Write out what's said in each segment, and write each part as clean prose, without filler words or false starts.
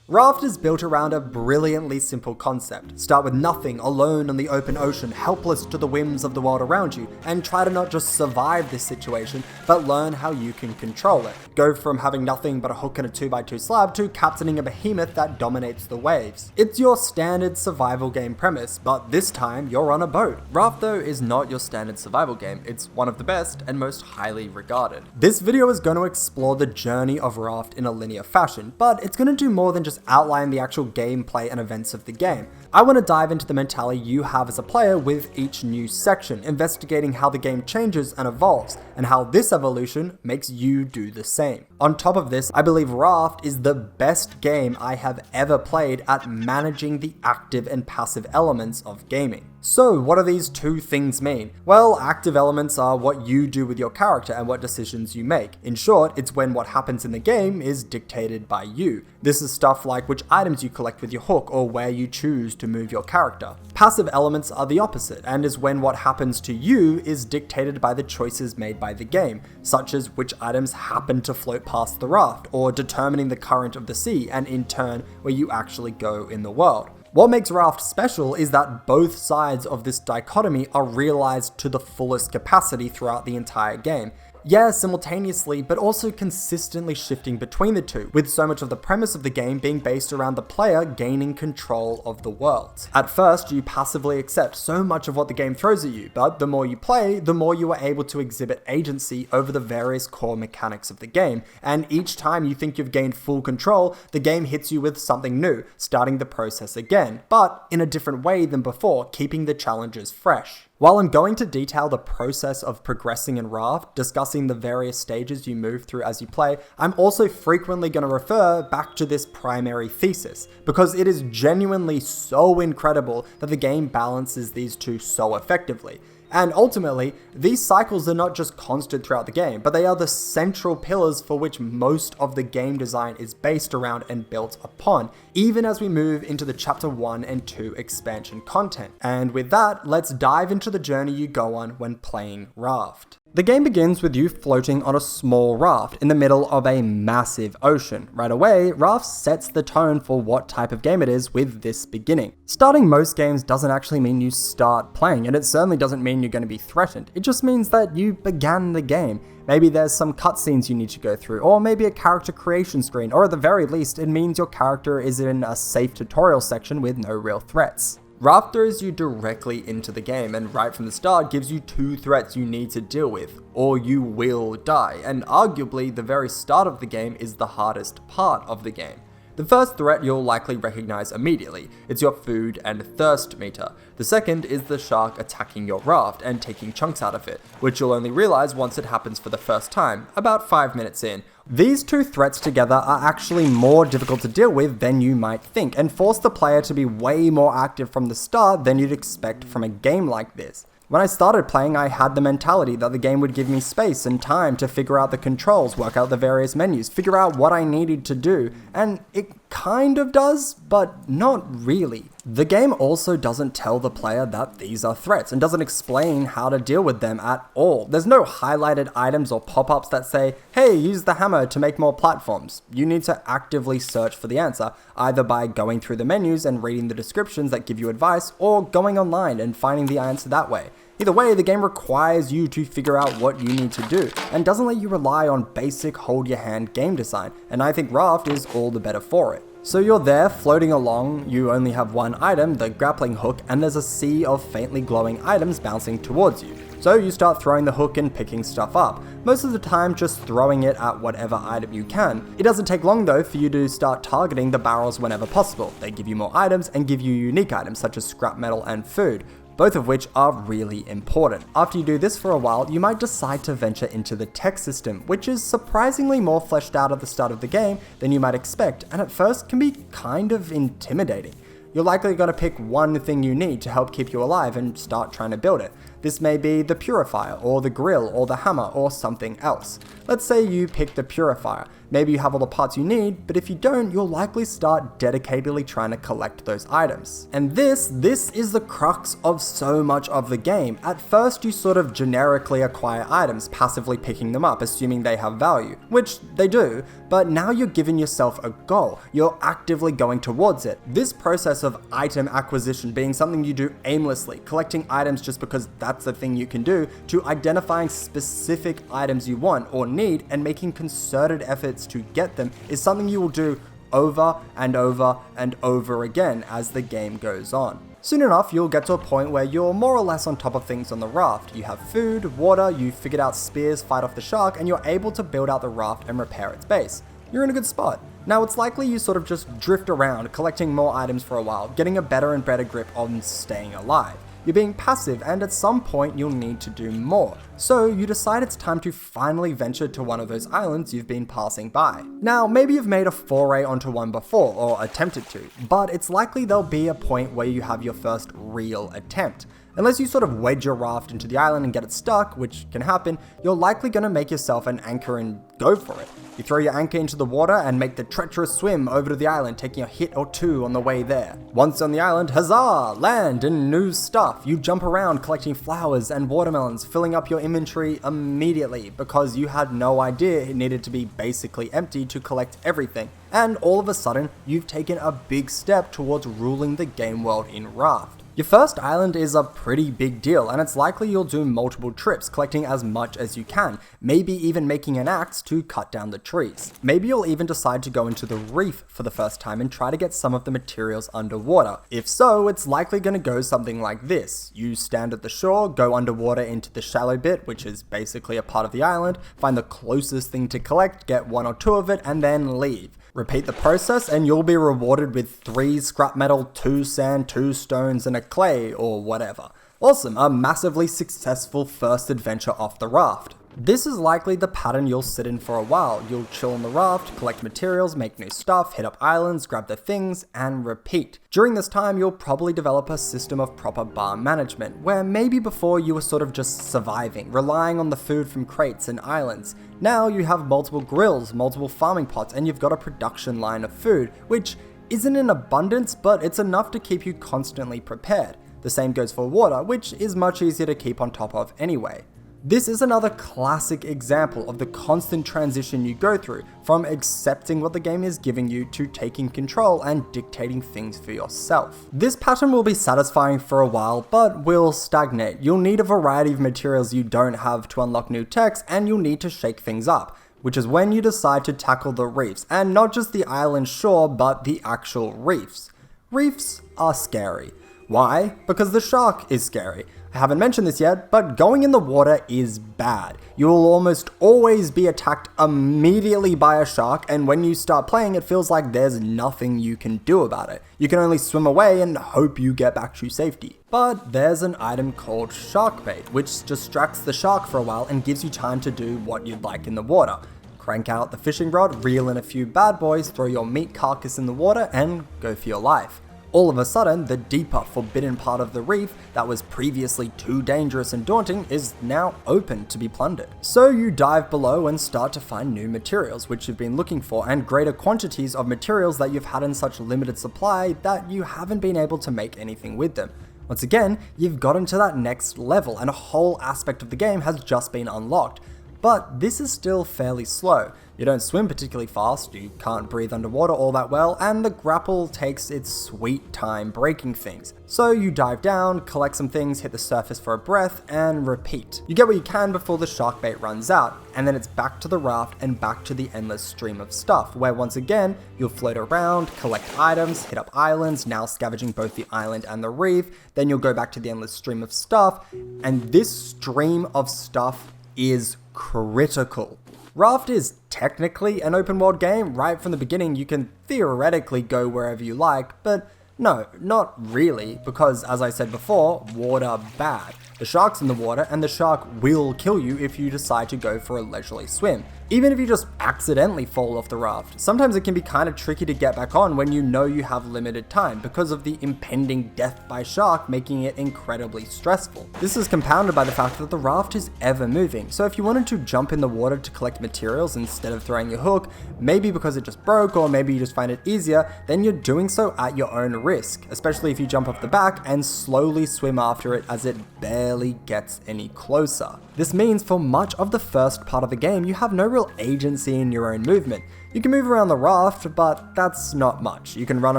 Raft is built around a brilliantly simple concept. Start with nothing, alone on the open ocean, helpless to the whims of the world around you, and try to not just survive this situation, but learn how you can control it. Go from having nothing but a hook and a 2x2 slab to captaining a behemoth that dominates the waves. It's your standard survival game premise, but this time you're on a boat. Raft though is not your standard survival game, it's one of the best and most highly regarded. This video is going to explore the journey of Raft in a linear fashion, but it's going to do more than just outline the actual gameplay and events of the game. I want to dive into the mentality you have as a player with each new section, investigating how the game changes and evolves, and how this evolution makes you do the same. On top of this, I believe Raft is the best game I have ever played at managing the active and passive elements of gaming. So what do these two things mean? Well, active elements are what you do with your character and what decisions you make. In short, it's when what happens in the game is dictated by you. This is stuff like which items you collect with your hook or where you choose to move your character. Passive elements are the opposite and is when what happens to you is dictated by the choices made by the game, such as which items happen to float past the raft or determining the current of the sea and in turn where you actually go in the world. What makes Raft special is that both sides of this dichotomy are realized to the fullest capacity throughout the entire game. Yeah, simultaneously, but also consistently shifting between the two, with so much of the premise of the game being based around the player gaining control of the world. At first, you passively accept so much of what the game throws at you, but the more you play, the more you are able to exhibit agency over the various core mechanics of the game, and each time you think you've gained full control, the game hits you with something new, starting the process again, but in a different way than before, keeping the challenges fresh. While I'm going to detail the process of progressing in Raft, discussing the various stages you move through as you play, I'm also frequently going to refer back to this primary thesis, because it is genuinely so incredible that the game balances these two so effectively. And ultimately, these cycles are not just constant throughout the game, but they are the central pillars for which most of the game design is based around and built upon, even as we move into the Chapter 1 and 2 expansion content. And with that, let's dive into the journey you go on when playing Raft. The game begins with you floating on a small raft in the middle of a massive ocean. Right away, Raft sets the tone for what type of game it is with this beginning. Starting most games doesn't actually mean you start playing, and it certainly doesn't mean you're going to be threatened. It just means that you began the game. Maybe there's some cutscenes you need to go through, or maybe a character creation screen, or at the very least, it means your character is in a safe tutorial section with no real threats. Raft throws you directly into the game and right from the start gives you two threats you need to deal with, or you will die, and arguably the very start of the game is the hardest part of the game. The first threat you'll likely recognize immediately. It's your food and thirst meter. The second is the shark attacking your raft and taking chunks out of it, which you'll only realize once it happens for the first time, about 5 minutes in. These two threats together are actually more difficult to deal with than you might think, and force the player to be way more active from the start than you'd expect from a game like this. When I started playing, I had the mentality that the game would give me space and time to figure out the controls, work out the various menus, figure out what I needed to do, and it kind of does, but not really. The game also doesn't tell the player that these are threats and doesn't explain how to deal with them at all. There's no highlighted items or pop-ups that say, hey, use the hammer to make more platforms. You need to actively search for the answer, either by going through the menus and reading the descriptions that give you advice, or going online and finding the answer that way. Either way, the game requires you to figure out what you need to do, and doesn't let you rely on basic hold-your-hand game design, and I think Raft is all the better for it. So you're there floating along, you only have one item, the grappling hook, and there's a sea of faintly glowing items bouncing towards you. So you start throwing the hook and picking stuff up, most of the time just throwing it at whatever item you can. It doesn't take long though for you to start targeting the barrels whenever possible. They give you more items and give you unique items such as scrap metal and food, both of which are really important. After you do this for a while, you might decide to venture into the tech system, which is surprisingly more fleshed out at the start of the game than you might expect, and at first can be kind of intimidating. You're likely going to pick one thing you need to help keep you alive and start trying to build it. This may be the purifier, or the grill, or the hammer, or something else. Let's say you pick the purifier. Maybe you have all the parts you need, but if you don't, you'll likely start dedicatedly trying to collect those items. And this is the crux of so much of the game. At first, you sort of generically acquire items, passively picking them up, assuming they have value, which they do, but now you're giving yourself a goal. You're actively going towards it. This process of item acquisition being something you do aimlessly, collecting items just because that's the thing you can do, to identifying specific items you want or need and making concerted efforts to get them, is something you will do over and over and over again as the game goes on. Soon enough, you'll get to a point where you're more or less on top of things on the raft. You have food, water, you figured out spears, fight off the shark, and you're able to build out the raft and repair its base. You're in a good spot. Now it's likely you sort of just drift around, collecting more items for a while, getting a better and better grip on staying alive. You're being passive, and at some point you'll need to do more. So you decide it's time to finally venture to one of those islands you've been passing by. Now, maybe you've made a foray onto one before, or attempted to, but it's likely there'll be a point where you have your first real attempt. Unless you sort of wedge your raft into the island and get it stuck, which can happen, you're likely going to make yourself an anchor and go for it. You throw your anchor into the water and make the treacherous swim over to the island, taking a hit or two on the way there. Once on the island, huzzah! Land and new stuff. You jump around collecting flowers and watermelons, filling up your inventory immediately because you had no idea it needed to be basically empty to collect everything. And all of a sudden, you've taken a big step towards ruling the game world in Raft. Your first island is a pretty big deal, and it's likely you'll do multiple trips, collecting as much as you can, maybe even making an axe to cut down the trees. Maybe you'll even decide to go into the reef for the first time and try to get some of the materials underwater. If so, it's likely going to go something like this. You stand at the shore, go underwater into the shallow bit, which is basically a part of the island, find the closest thing to collect, get one or two of it, and then leave. Repeat the process and you'll be rewarded with 3 scrap metal, 2 sand, 2 stones, and a clay, or whatever. Awesome, a massively successful first adventure off the raft. This is likely the pattern you'll sit in for a while. You'll chill on the raft, collect materials, make new stuff, hit up islands, grab the things, and repeat. During this time, you'll probably develop a system of proper bar management, where maybe before you were sort of just surviving, relying on the food from crates and islands. Now you have multiple grills, multiple farming pots, and you've got a production line of food, which isn't in abundance, but it's enough to keep you constantly prepared. The same goes for water, which is much easier to keep on top of anyway. This is another classic example of the constant transition you go through, from accepting what the game is giving you to taking control and dictating things for yourself. This pattern will be satisfying for a while, but will stagnate. You'll need a variety of materials you don't have to unlock new techs, and you'll need to shake things up, which is when you decide to tackle the reefs, and not just the island shore, but the actual reefs. Reefs are scary. Why? Because the shark is scary. I haven't mentioned this yet, but going in the water is bad. You will almost always be attacked immediately by a shark, and when you start playing, it feels like there's nothing you can do about it. You can only swim away and hope you get back to safety. But there's an item called shark bait, which distracts the shark for a while and gives you time to do what you'd like in the water. Crank out the fishing rod, reel in a few bad boys, throw your meat carcass in the water, and go for your life. All of a sudden, the deeper, forbidden part of the reef that was previously too dangerous and daunting is now open to be plundered. So you dive below and start to find new materials which you've been looking for, and greater quantities of materials that you've had in such limited supply that you haven't been able to make anything with them. Once again, you've gotten to that next level and a whole aspect of the game has just been unlocked. But this is still fairly slow. You don't swim particularly fast, you can't breathe underwater all that well, and the grapple takes its sweet time breaking things. So you dive down, collect some things, hit the surface for a breath, and repeat. You get what you can before the shark bait runs out, and then it's back to the raft and back to the endless stream of stuff, where once again, you'll float around, collect items, hit up islands, now scavenging both the island and the reef, then you'll go back to the endless stream of stuff, and this stream of stuff is critical. Raft is technically an open world game. Right from the beginning, you can theoretically go wherever you like, but no, not really, because as I said before, water bad. The shark's in the water, and the shark will kill you if you decide to go for a leisurely swim. Even if you just accidentally fall off the raft, sometimes it can be kind of tricky to get back on when you know you have limited time because of the impending death by shark, making it incredibly stressful. This is compounded by the fact that the raft is ever moving, so if you wanted to jump in the water to collect materials instead of throwing your hook, maybe because it just broke or maybe you just find it easier, then you're doing so at your own risk, especially if you jump off the back and slowly swim after it as it barely gets any closer. This means for much of the first part of the game, you have no real agency in your own movement. You can move around the raft, but that's not much. You can run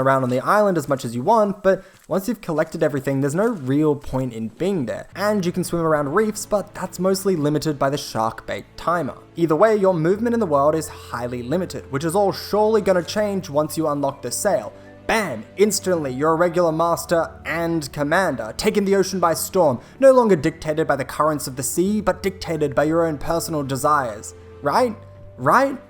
around on the island as much as you want, but once you've collected everything, there's no real point in being there. And you can swim around reefs, but that's mostly limited by the shark bait timer. Either way, your movement in the world is highly limited, which is all surely gonna change once you unlock the sail. Bam! Instantly, you're a regular master and commander, taking the ocean by storm, no longer dictated by the currents of the sea, but dictated by your own personal desires. Right? Right?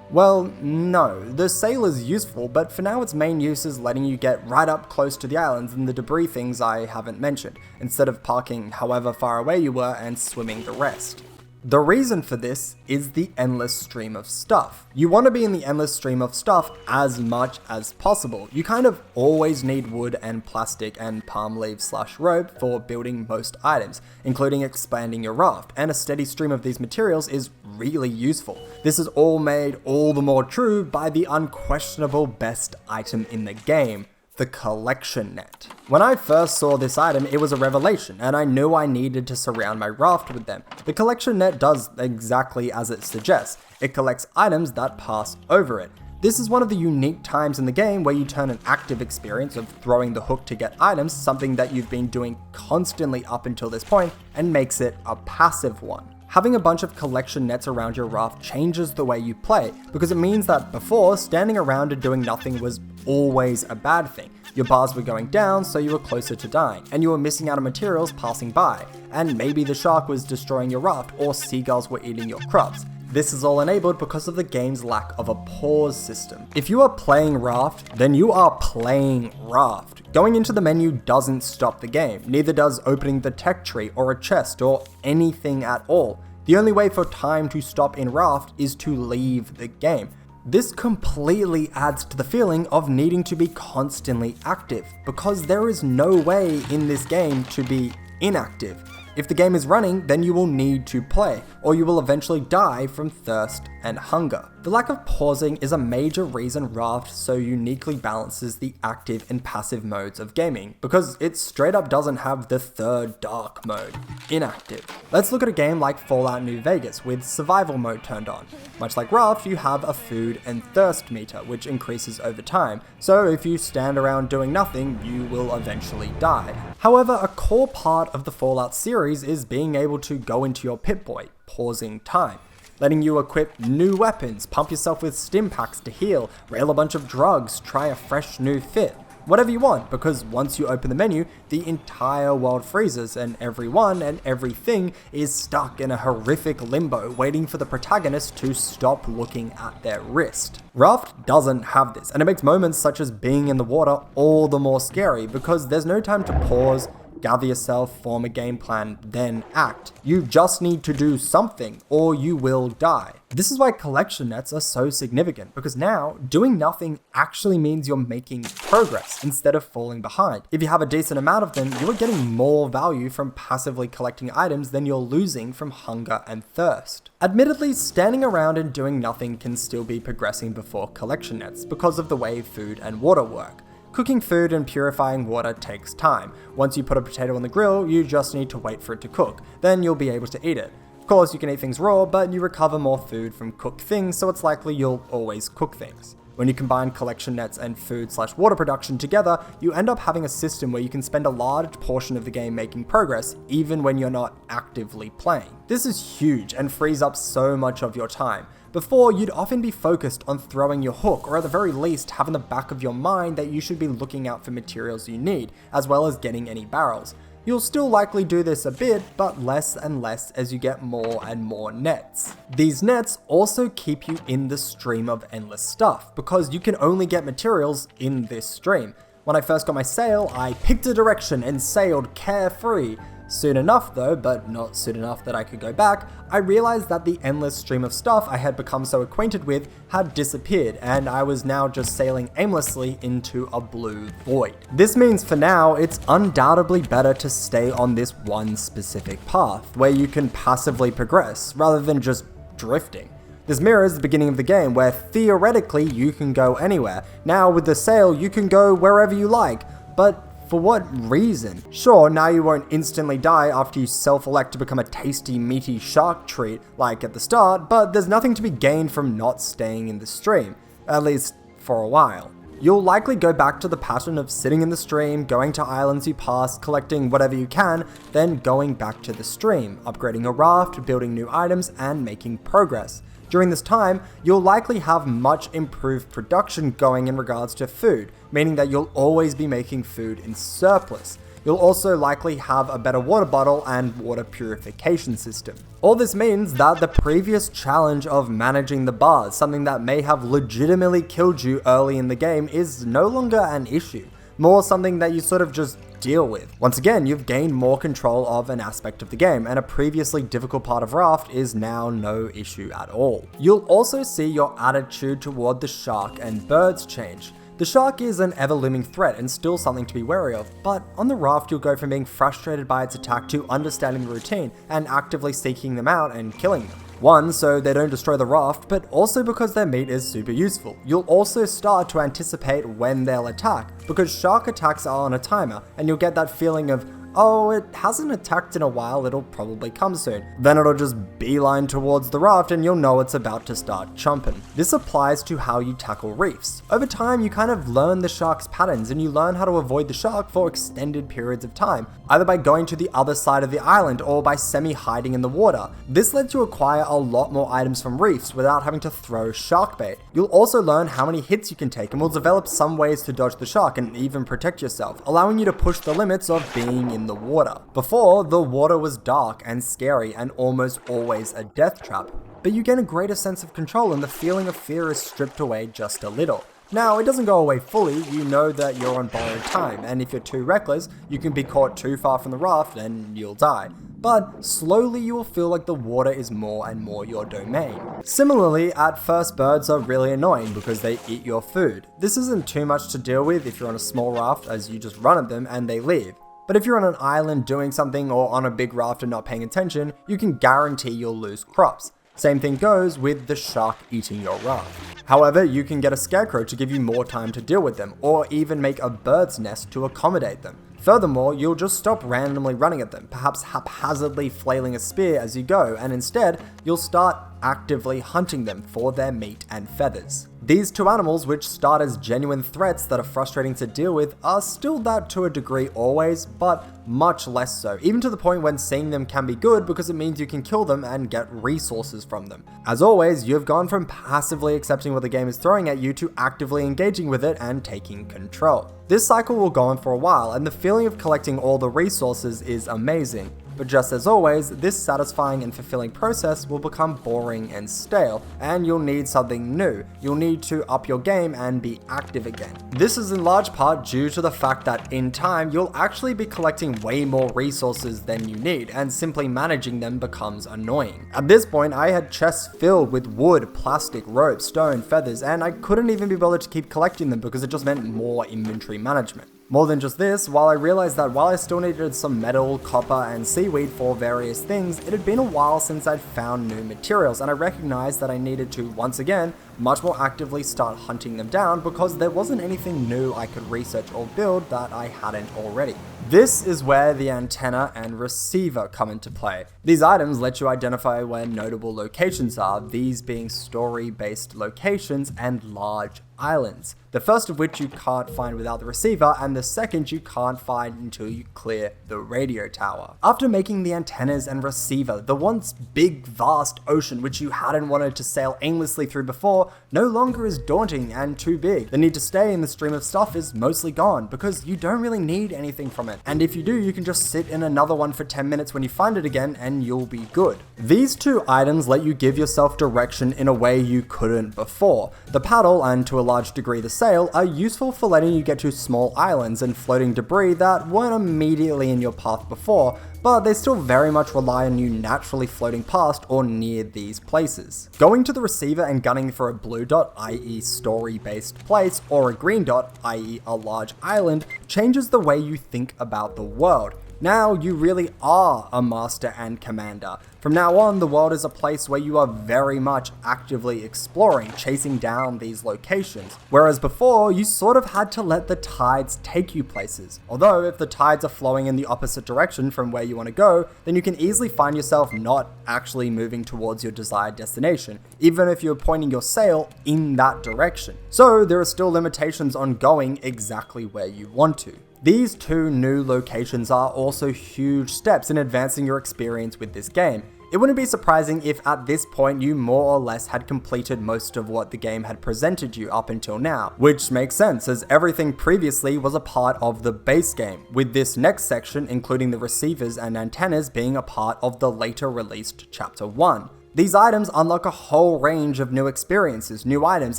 Well, no. The sail is useful, but for now its main use is letting you get right up close to the islands and the debris things I haven't mentioned, instead of parking however far away you were and swimming the rest. The reason for this is the endless stream of stuff. You want to be in the endless stream of stuff as much as possible. You kind of always need wood and plastic and palm leaves / rope for building most items, including expanding your raft, and a steady stream of these materials is really useful. This is all made all the more true by the unquestionable best item in the game, the collection net. When I first saw this item, it was a revelation, and I knew I needed to surround my raft with them. The collection net does exactly as it suggests. It collects items that pass over it. This is one of the unique times in the game where you turn an active experience of throwing the hook to get items, something that you've been doing constantly up until this point, and makes it a passive one. Having a bunch of collection nets around your raft changes the way you play, because it means that before, standing around and doing nothing was always a bad thing. Your bars were going down, so you were closer to dying, and you were missing out on materials passing by, and maybe the shark was destroying your raft, or seagulls were eating your crops. This is all enabled because of the game's lack of a pause system. If you are playing Raft, then you are playing Raft. Going into the menu doesn't stop the game, neither does opening the tech tree or a chest or anything at all. The only way for time to stop in Raft is to leave the game. This completely adds to the feeling of needing to be constantly active, because there is no way in this game to be inactive. If the game is running, then you will need to play, or you will eventually die from thirst and hunger. The lack of pausing is a major reason Raft so uniquely balances the active and passive modes of gaming, because it straight up doesn't have the third dark mode, inactive. Let's look at a game like Fallout New Vegas with survival mode turned on. Much like Raft, you have a food and thirst meter, which increases over time, so if you stand around doing nothing, you will eventually die. However, a core part of the Fallout series is being able to go into your Pip-Boy, pausing time, letting you equip new weapons, pump yourself with stim packs to heal, rail a bunch of drugs, try a fresh new fit. Whatever you want, because once you open the menu, the entire world freezes and everyone and everything is stuck in a horrific limbo waiting for the protagonist to stop looking at their wrist. Raft doesn't have this, and it makes moments such as being in the water all the more scary because there's no time to pause, gather yourself, form a game plan, then act. You just need to do something or you will die. This is why collection nets are so significant, because now doing nothing actually means you're making progress instead of falling behind. If you have a decent amount of them, you are getting more value from passively collecting items than you're losing from hunger and thirst. Admittedly, standing around and doing nothing can still be progressing before collection nets because of the way food and water work. Cooking food and purifying water takes time. Once you put a potato on the grill, you just need to wait for it to cook. Then you'll be able to eat it. Of course, you can eat things raw, but you recover more food from cooked things, so it's likely you'll always cook things. When you combine collection nets and food/water production together, you end up having a system where you can spend a large portion of the game making progress, even when you're not actively playing. This is huge and frees up so much of your time. Before, you'd often be focused on throwing your hook, or at the very least have in the back of your mind that you should be looking out for materials you need, as well as getting any barrels. You'll still likely do this a bit, but less and less as you get more and more nets. These nets also keep you in the stream of endless stuff, because you can only get materials in this stream. When I first got my sail, I picked a direction and sailed carefree, Soon enough though, but not soon enough that I could go back, I realized that the endless stream of stuff I had become so acquainted with had disappeared, and I was now just sailing aimlessly into a blue void. This means for now, it's undoubtedly better to stay on this one specific path, where you can passively progress, rather than just drifting. This mirrors the beginning of the game, where theoretically you can go anywhere. Now with the sail, you can go wherever you like, but for what reason? Sure, now you won't instantly die after you self-elect to become a tasty, meaty shark treat like at the start, but there's nothing to be gained from not staying in the stream, at least for a while. You'll likely go back to the pattern of sitting in the stream, going to islands you pass, collecting whatever you can, then going back to the stream, upgrading a raft, building new items, and making progress. During this time, you'll likely have much improved production going in regards to food, meaning that you'll always be making food in surplus. You'll also likely have a better water bottle and water purification system. All this means that the previous challenge of managing the bars, something that may have legitimately killed you early in the game, is no longer an issue. More something that you sort of just deal with. Once again, you've gained more control of an aspect of the game, and a previously difficult part of Raft is now no issue at all. You'll also see your attitude toward the shark and birds change. The shark is an ever-looming threat and still something to be wary of, but on the raft you'll go from being frustrated by its attack to understanding the routine and actively seeking them out and killing them. One, so they don't destroy the raft, but also because their meat is super useful. You'll also start to anticipate when they'll attack, because shark attacks are on a timer, and you'll get that feeling of, oh, it hasn't attacked in a while, it'll probably come soon. Then it'll just beeline towards the raft and you'll know it's about to start chomping. This applies to how you tackle reefs. Over time, you kind of learn the shark's patterns and you learn how to avoid the shark for extended periods of time, either by going to the other side of the island or by semi-hiding in the water. This lets you acquire a lot more items from reefs without having to throw shark bait. You'll also learn how many hits you can take and will develop some ways to dodge the shark and even protect yourself, allowing you to push the limits of being in the water. Before, the water was dark and scary and almost always a death trap, but you gain a greater sense of control and the feeling of fear is stripped away just a little. Now, it doesn't go away fully, you know that you're on borrowed time, and if you're too reckless, you can be caught too far from the raft and you'll die. But slowly you will feel like the water is more and more your domain. Similarly, at first birds are really annoying because they eat your food. This isn't too much to deal with if you're on a small raft, as you just run at them and they leave. But if you're on an island doing something or on a big raft and not paying attention, you can guarantee you'll lose crops. Same thing goes with the shark eating your raft. However, you can get a scarecrow to give you more time to deal with them, or even make a bird's nest to accommodate them. Furthermore, you'll just stop randomly running at them, perhaps haphazardly flailing a spear as you go, and instead, you'll start actively hunting them for their meat and feathers. These two animals, which start as genuine threats that are frustrating to deal with, are still that to a degree always, but much less so, even to the point when seeing them can be good because it means you can kill them and get resources from them. As always, you've gone from passively accepting what the game is throwing at you to actively engaging with it and taking control. This cycle will go on for a while, and the feeling of collecting all the resources is amazing. But just as always, this satisfying and fulfilling process will become boring and stale, and you'll need something new. You'll need to up your game and be active again. This is in large part due to the fact that in time, you'll actually be collecting way more resources than you need, and simply managing them becomes annoying. At this point, I had chests filled with wood, plastic, rope, stone, feathers, and I couldn't even be bothered to keep collecting them because it just meant more inventory management. More than just this, while I realized that while I still needed some metal, copper, and seaweed for various things, it had been a while since I'd found new materials, and I recognized that I needed to, once again, much more actively start hunting them down because there wasn't anything new I could research or build that I hadn't already. This is where the antenna and receiver come into play. These items let you identify where notable locations are, these being story-based locations and large islands. The first of which you can't find without the receiver, and the second you can't find until you clear the radio tower. After making the antennas and receiver, the once big vast ocean which you hadn't wanted to sail aimlessly through before no longer is daunting and too big. The need to stay in the stream of stuff is mostly gone because you don't really need anything from it, and if you do, you can just sit in another one for 10 minutes when you find it again and you'll be good. These two items let you give yourself direction in a way you couldn't before. The paddle, and to a large degree the sail, are useful for letting you get to small islands and floating debris that weren't immediately in your path before, but they still very much rely on you naturally floating past or near these places. Going to the receiver and gunning for a blue dot, i.e. story-based place, or a green dot, i.e. a large island, changes the way you think about the world. Now you really are a master and commander. From now on, the world is a place where you are very much actively exploring, chasing down these locations. Whereas before, you sort of had to let the tides take you places. Although, if the tides are flowing in the opposite direction from where you want to go, then you can easily find yourself not actually moving towards your desired destination, even if you're pointing your sail in that direction. So there are still limitations on going exactly where you want to. These two new locations are also huge steps in advancing your experience with this game. It wouldn't be surprising if at this point you more or less had completed most of what the game had presented you up until now, which makes sense as everything previously was a part of the base game, with this next section including the receivers and antennas being a part of the later released Chapter 1. These items unlock a whole range of new experiences, new items,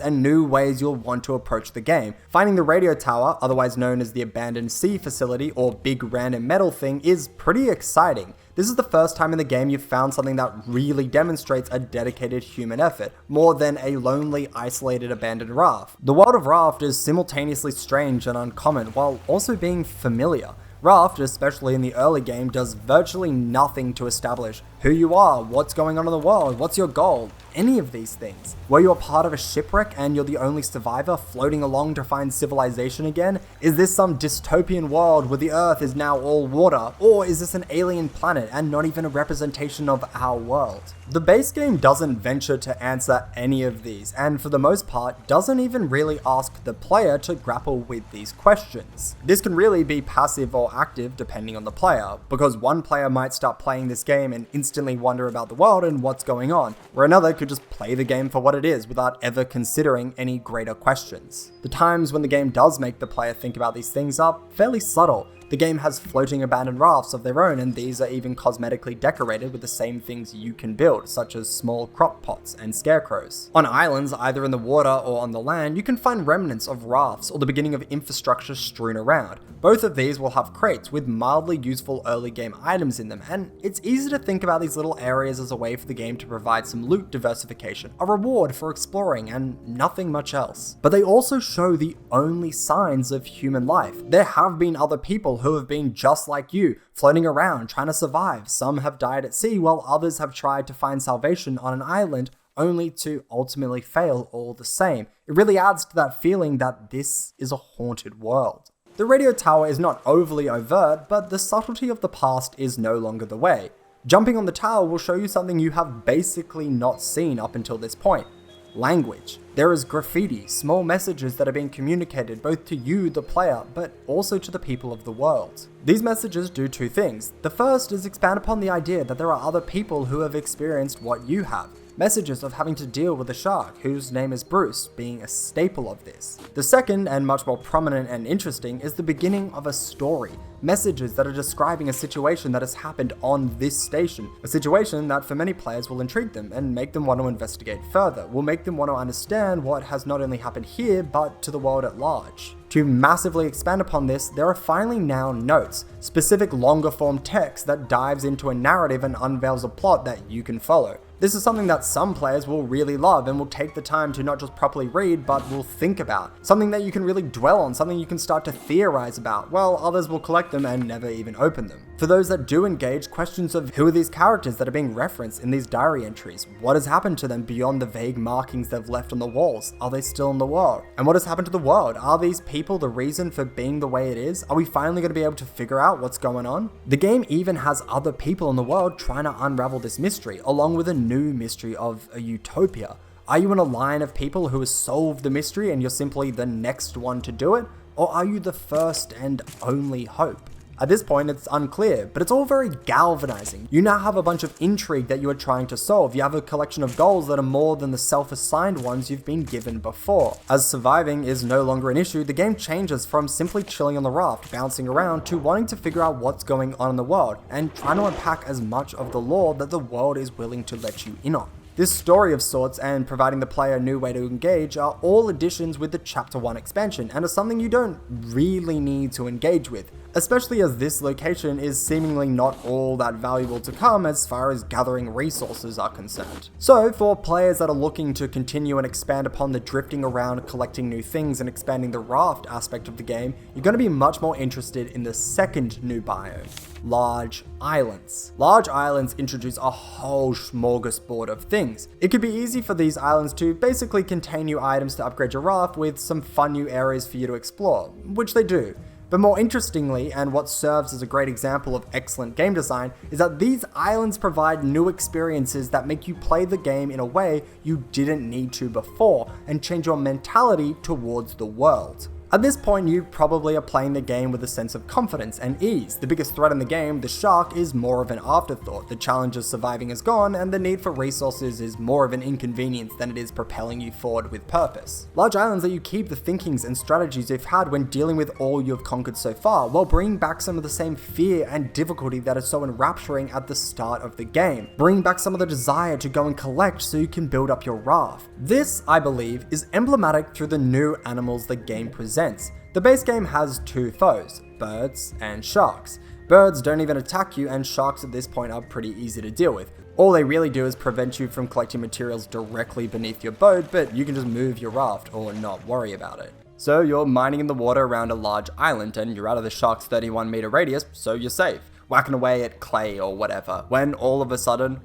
and new ways you'll want to approach the game. Finding the radio tower, otherwise known as the abandoned sea facility or big random metal thing, is pretty exciting. This is the first time in the game you've found something that really demonstrates a dedicated human effort, more than a lonely, isolated, abandoned raft. The world of Raft is simultaneously strange and uncommon, while also being familiar. Raft, especially in the early game, does virtually nothing to establish who you are, what's going on in the world, what's your goal, any of these things. Were you a part of a shipwreck and you're the only survivor floating along to find civilization again? Is this some dystopian world where the earth is now all water? Or is this an alien planet and not even a representation of our world? The base game doesn't venture to answer any of these, and for the most part doesn't even really ask the player to grapple with these questions. This can really be passive or active depending on the player, because one player might start playing this game and instantly wonder about the world and what's going on, where another could just play the game for what it is without ever considering any greater questions. The times when the game does make the player think about these things are fairly subtle. The game has floating abandoned rafts of their own, and these are even cosmetically decorated with the same things you can build, such as small crock pots and scarecrows. On islands, either in the water or on the land, you can find remnants of rafts or the beginning of infrastructure strewn around. Both of these will have crates with mildly useful early game items in them, and it's easy to think about these little areas as a way for the game to provide some loot diversification, a reward for exploring, and nothing much else. But they also show the only signs of human life. There have been other people who have been just like you, floating around trying to survive. Some have died at sea, while others have tried to find salvation on an island, only to ultimately fail all the same. It really adds to that feeling that this is a haunted world. The radio tower is not overly overt, but the subtlety of the past is no longer the way. Jumping on the tower will show you something you have basically not seen up until this point. Language. There is graffiti, small messages that are being communicated both to you, the player, but also to the people of the world. These messages do two things. The first is expand upon the idea that there are other people who have experienced what you have. Messages of having to deal with a shark, whose name is Bruce, being a staple of this. The second, and much more prominent and interesting, is the beginning of a story. Messages that are describing a situation that has happened on this station. A situation that for many players will intrigue them and make them want to investigate further, will make them want to understand what has not only happened here, but to the world at large. To massively expand upon this, there are finally now notes, specific longer form text that dives into a narrative and unveils a plot that you can follow. This is something that some players will really love and will take the time to not just properly read, but will think about. Something that you can really dwell on, something you can start to theorize about, while others will collect them and never even open them. For those that do engage, questions of who are these characters that are being referenced in these diary entries? What has happened to them beyond the vague markings they've left on the walls? Are they still in the world? And what has happened to the world? Are these people the reason for being the way it is? Are we finally going to be able to figure out what's going on? The game even has other people in the world trying to unravel this mystery, along with a new mystery of a utopia. Are you in a line of people who has solved the mystery and you're simply the next one to do it? Or are you the first and only hope? At this point, it's unclear, but it's all very galvanizing. You now have a bunch of intrigue that you are trying to solve. You have a collection of goals that are more than the self-assigned ones you've been given before. As surviving is no longer an issue, the game changes from simply chilling on the raft, bouncing around, to wanting to figure out what's going on in the world, and trying to unpack as much of the lore that the world is willing to let you in on. This story of sorts and providing the player a new way to engage are all additions with the Chapter 1 expansion and are something you don't really need to engage with, especially as this location is seemingly not all that valuable to come as far as gathering resources are concerned. So for players that are looking to continue and expand upon the drifting around, collecting new things and expanding the raft aspect of the game, you're going to be much more interested in the second new biome. Large islands. Large islands introduce a whole smorgasbord of things. It could be easy for these islands to basically contain new items to upgrade your raft with some fun new areas for you to explore, which they do. But more interestingly, and what serves as a great example of excellent game design, is that these islands provide new experiences that make you play the game in a way you didn't need to before, and change your mentality towards the world. At this point, you probably are playing the game with a sense of confidence and ease. The biggest threat in the game, the shark, is more of an afterthought. The challenge of surviving is gone, and the need for resources is more of an inconvenience than it is propelling you forward with purpose. Large islands let you keep the thinkings and strategies you've had when dealing with all you've conquered so far, while bringing back some of the same fear and difficulty that is so enrapturing at the start of the game. Bring back some of the desire to go and collect so you can build up your raft. This, I believe, is emblematic through the new animals the game presents. The base game has two foes, birds and sharks. Birds don't even attack you, and sharks at this point are pretty easy to deal with. All they really do is prevent you from collecting materials directly beneath your boat, but you can just move your raft or not worry about it. So you're mining in the water around a large island and you're out of the shark's 31-meter radius, so you're safe, whacking away at clay or whatever, when all of a sudden,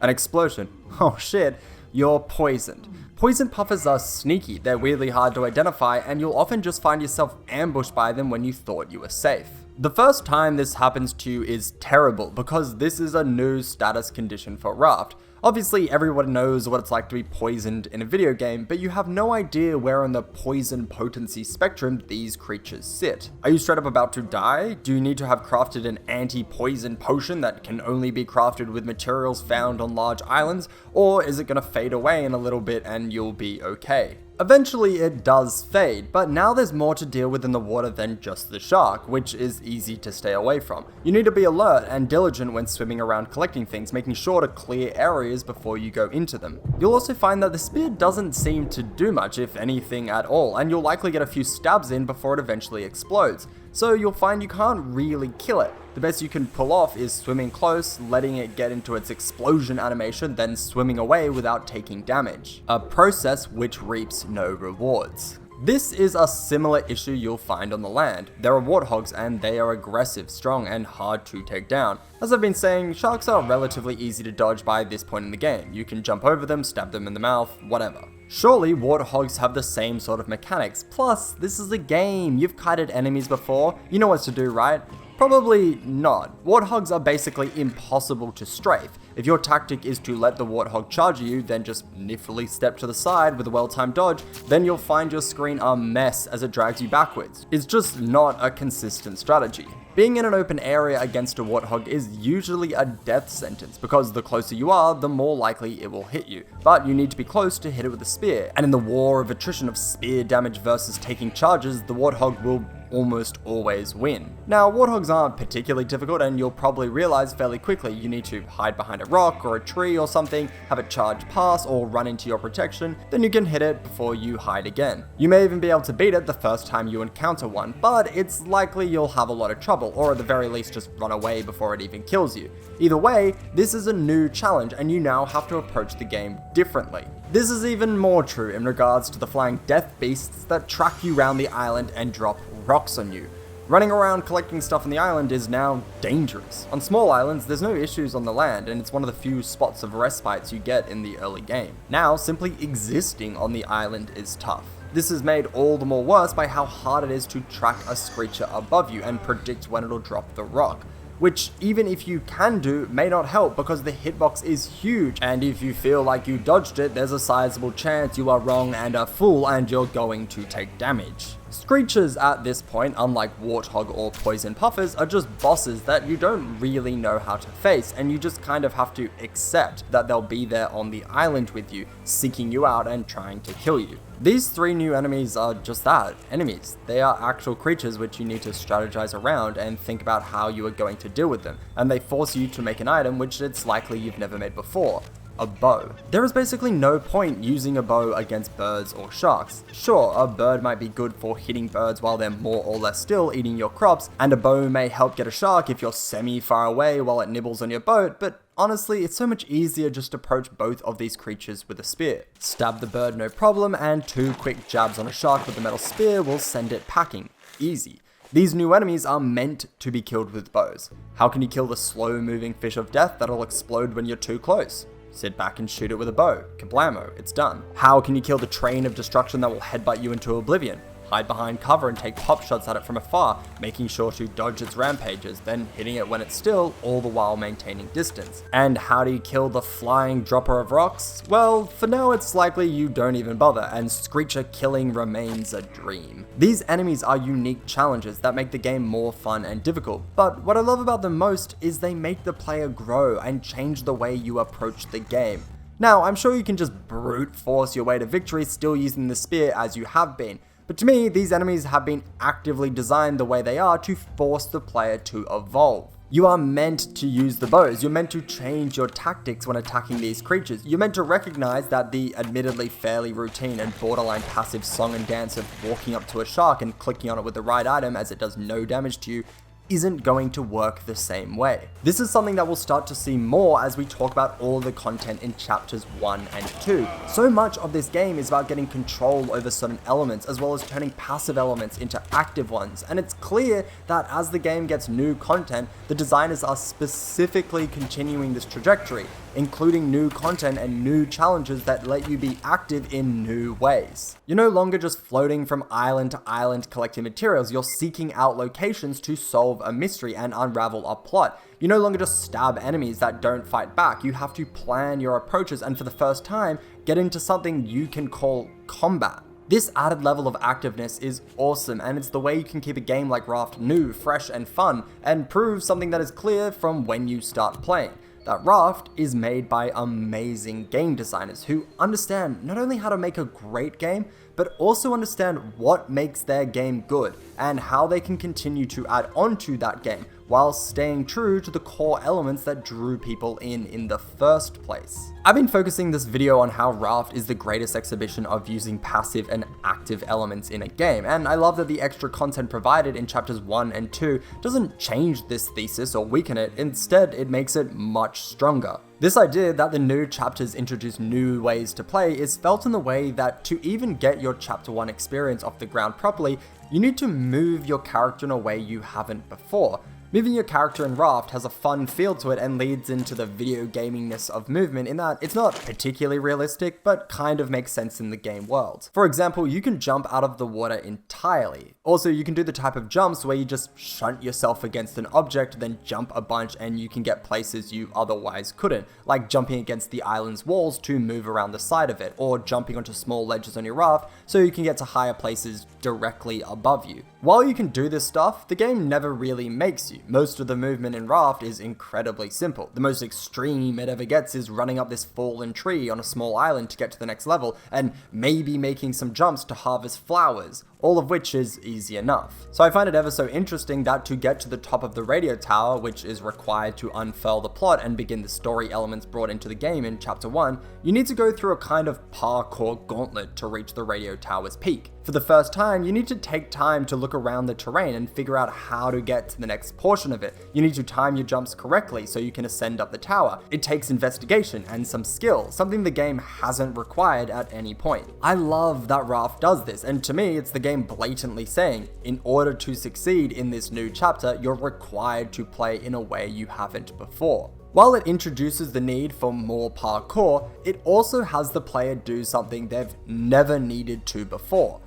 an explosion. Oh shit, you're poisoned. Poison puffers are sneaky, they're weirdly hard to identify, and you'll often just find yourself ambushed by them when you thought you were safe. The first time this happens to you is terrible, because this is a new status condition for Raft. Obviously, everyone knows what it's like to be poisoned in a video game, but you have no idea where on the poison potency spectrum these creatures sit. Are you straight up about to die? Do you need to have crafted an anti-poison potion that can only be crafted with materials found on large islands? Or is it going to fade away in a little bit and you'll be okay? Eventually it does fade, but now there's more to deal with in the water than just the shark, which is easy to stay away from. You need to be alert and diligent when swimming around collecting things, making sure to clear areas before you go into them. You'll also find that the spear doesn't seem to do much, if anything at all, and you'll likely get a few stabs in before it eventually explodes. So you'll find you can't really kill it. The best you can pull off is swimming close, letting it get into its explosion animation, then swimming away without taking damage. A process which reaps no rewards. This is a similar issue you'll find on the land. There are warthogs and they are aggressive, strong, and hard to take down. As I've been saying, sharks are relatively easy to dodge by this point in the game. You can jump over them, stab them in the mouth, whatever. Surely warthogs have the same sort of mechanics. Plus, this is a game. You've kited enemies before. You know what to do, right? Probably not. Warthogs are basically impossible to strafe. If your tactic is to let the warthog charge you, then just niffily step to the side with a well-timed dodge, then you'll find your screen a mess as it drags you backwards. It's just not a consistent strategy. Being in an open area against a warthog is usually a death sentence, because the closer you are, the more likely it will hit you. But you need to be close to hit it with a spear, and in the war of attrition of spear damage versus taking charges, the warthog will almost always win. Now, warthogs aren't particularly difficult, and you'll probably realize fairly quickly you need to hide behind a rock or a tree or something, have it charge past or run into your protection, then you can hit it before you hide again. You may even be able to beat it the first time you encounter one, but it's likely you'll have a lot of trouble, or at the very least just run away before it even kills you. Either way, this is a new challenge and you now have to approach the game differently. This is even more true in regards to the flying death beasts that track you around the island and drop rocks on you. Running around collecting stuff on the island is now dangerous. On small islands, there's no issues on the land, and it's one of the few spots of respites you get in the early game. Now, simply existing on the island is tough. This is made all the more worse by how hard it is to track a screecher above you and predict when it'll drop the rock, which even if you can do, may not help because the hitbox is huge, and if you feel like you dodged it, there's a sizable chance you are wrong and a fool and you're going to take damage. Screechers at this point, unlike warthog or poison puffers, are just bosses that you don't really know how to face, and you just kind of have to accept that they'll be there on the island with you, seeking you out and trying to kill you. These three new enemies are just that, enemies. They are actual creatures which you need to strategize around and think about how you are going to deal with them, and they force you to make an item which it's likely you've never made before. a bow. There is basically no point using a bow against birds or sharks. Sure, a bird might be good for hitting birds while they're more or less still eating your crops, and a bow may help get a shark if you're semi-far away while it nibbles on your boat, but honestly, it's so much easier just to approach both of these creatures with a spear. Stab the bird no problem, and 2 quick jabs on a shark with a metal spear will send it packing. Easy. These new enemies are meant to be killed with bows. How can you kill the slow-moving fish of death that'll explode when you're too close? Sit back and shoot it with a bow. Kablamo, it's done. How can you kill the train of destruction that will headbutt you into oblivion? Hide behind cover and take pop shots at it from afar, making sure to dodge its rampages, then hitting it when it's still, all the while maintaining distance. And how do you kill the flying dropper of rocks? Well, for now it's likely you don't even bother, and Screecher killing remains a dream. These enemies are unique challenges that make the game more fun and difficult, but what I love about them most is they make the player grow and change the way you approach the game. Now, I'm sure you can just brute force your way to victory still using the spear as you have been, but to me, these enemies have been actively designed the way they are to force the player to evolve. You are meant to use the bows, you're meant to change your tactics when attacking these creatures, you're meant to recognize that the admittedly fairly routine and borderline passive song and dance of walking up to a shark and clicking on it with the right item as it does no damage to you isn't going to work the same way. This is something that we'll start to see more as we talk about all the content in chapters 1 and 2. So much of this game is about getting control over certain elements as well as turning passive elements into active ones, and it's clear that as the game gets new content, the designers are specifically continuing this trajectory, including new content and new challenges that let you be active in new ways. You're no longer just floating from island to island collecting materials, you're seeking out locations to solve a mystery and unravel a plot. You no longer just stab enemies that don't fight back, you have to plan your approaches and for the first time, get into something you can call combat. This added level of activeness is awesome, and it's the way you can keep a game like Raft new, fresh, and fun, and prove something that is clear from when you start playing. That Raft is made by amazing game designers who understand not only how to make a great game, but also understand what makes their game good and how they can continue to add on to that game while staying true to the core elements that drew people in the first place. I've been focusing this video on how Raft is the greatest exhibition of using passive and active elements in a game, and I love that the extra content provided in chapters 1 and 2 doesn't change this thesis or weaken it, instead it makes it much stronger. This idea that the new chapters introduce new ways to play is felt in the way that to even get your chapter 1 experience off the ground properly, you need to move your character in a way you haven't before. Moving your character in Raft has a fun feel to it and leads into the video gamingness of movement in that it's not particularly realistic, but kind of makes sense in the game world. For example, you can jump out of the water entirely. Also, you can do the type of jumps where you just shunt yourself against an object, then jump a bunch and you can get places you otherwise couldn't, like jumping against the island's walls to move around the side of it, or jumping onto small ledges on your raft so you can get to higher places directly above you. While you can do this stuff, the game never really makes you. Most of the movement in Raft is incredibly simple. The most extreme it ever gets is running up this fallen tree on a small island to get to the next level, and maybe making some jumps to harvest flowers, all of which is easy enough. So I find it ever so interesting that to get to the top of the radio tower, which is required to unfurl the plot and begin the story elements brought into the game in chapter 1, you need to go through a kind of parkour gauntlet to reach the radio tower's peak. For the first time, you need to take time to look around the terrain and figure out how to get to the next portion of it. You need to time your jumps correctly so you can ascend up the tower. It takes investigation and some skill, something the game hasn't required at any point. I love that Raft does this, and to me, it's the game blatantly saying, in order to succeed in this new chapter, you're required to play in a way you haven't before. While it introduces the need for more parkour, it also has the player do something they've never needed to before.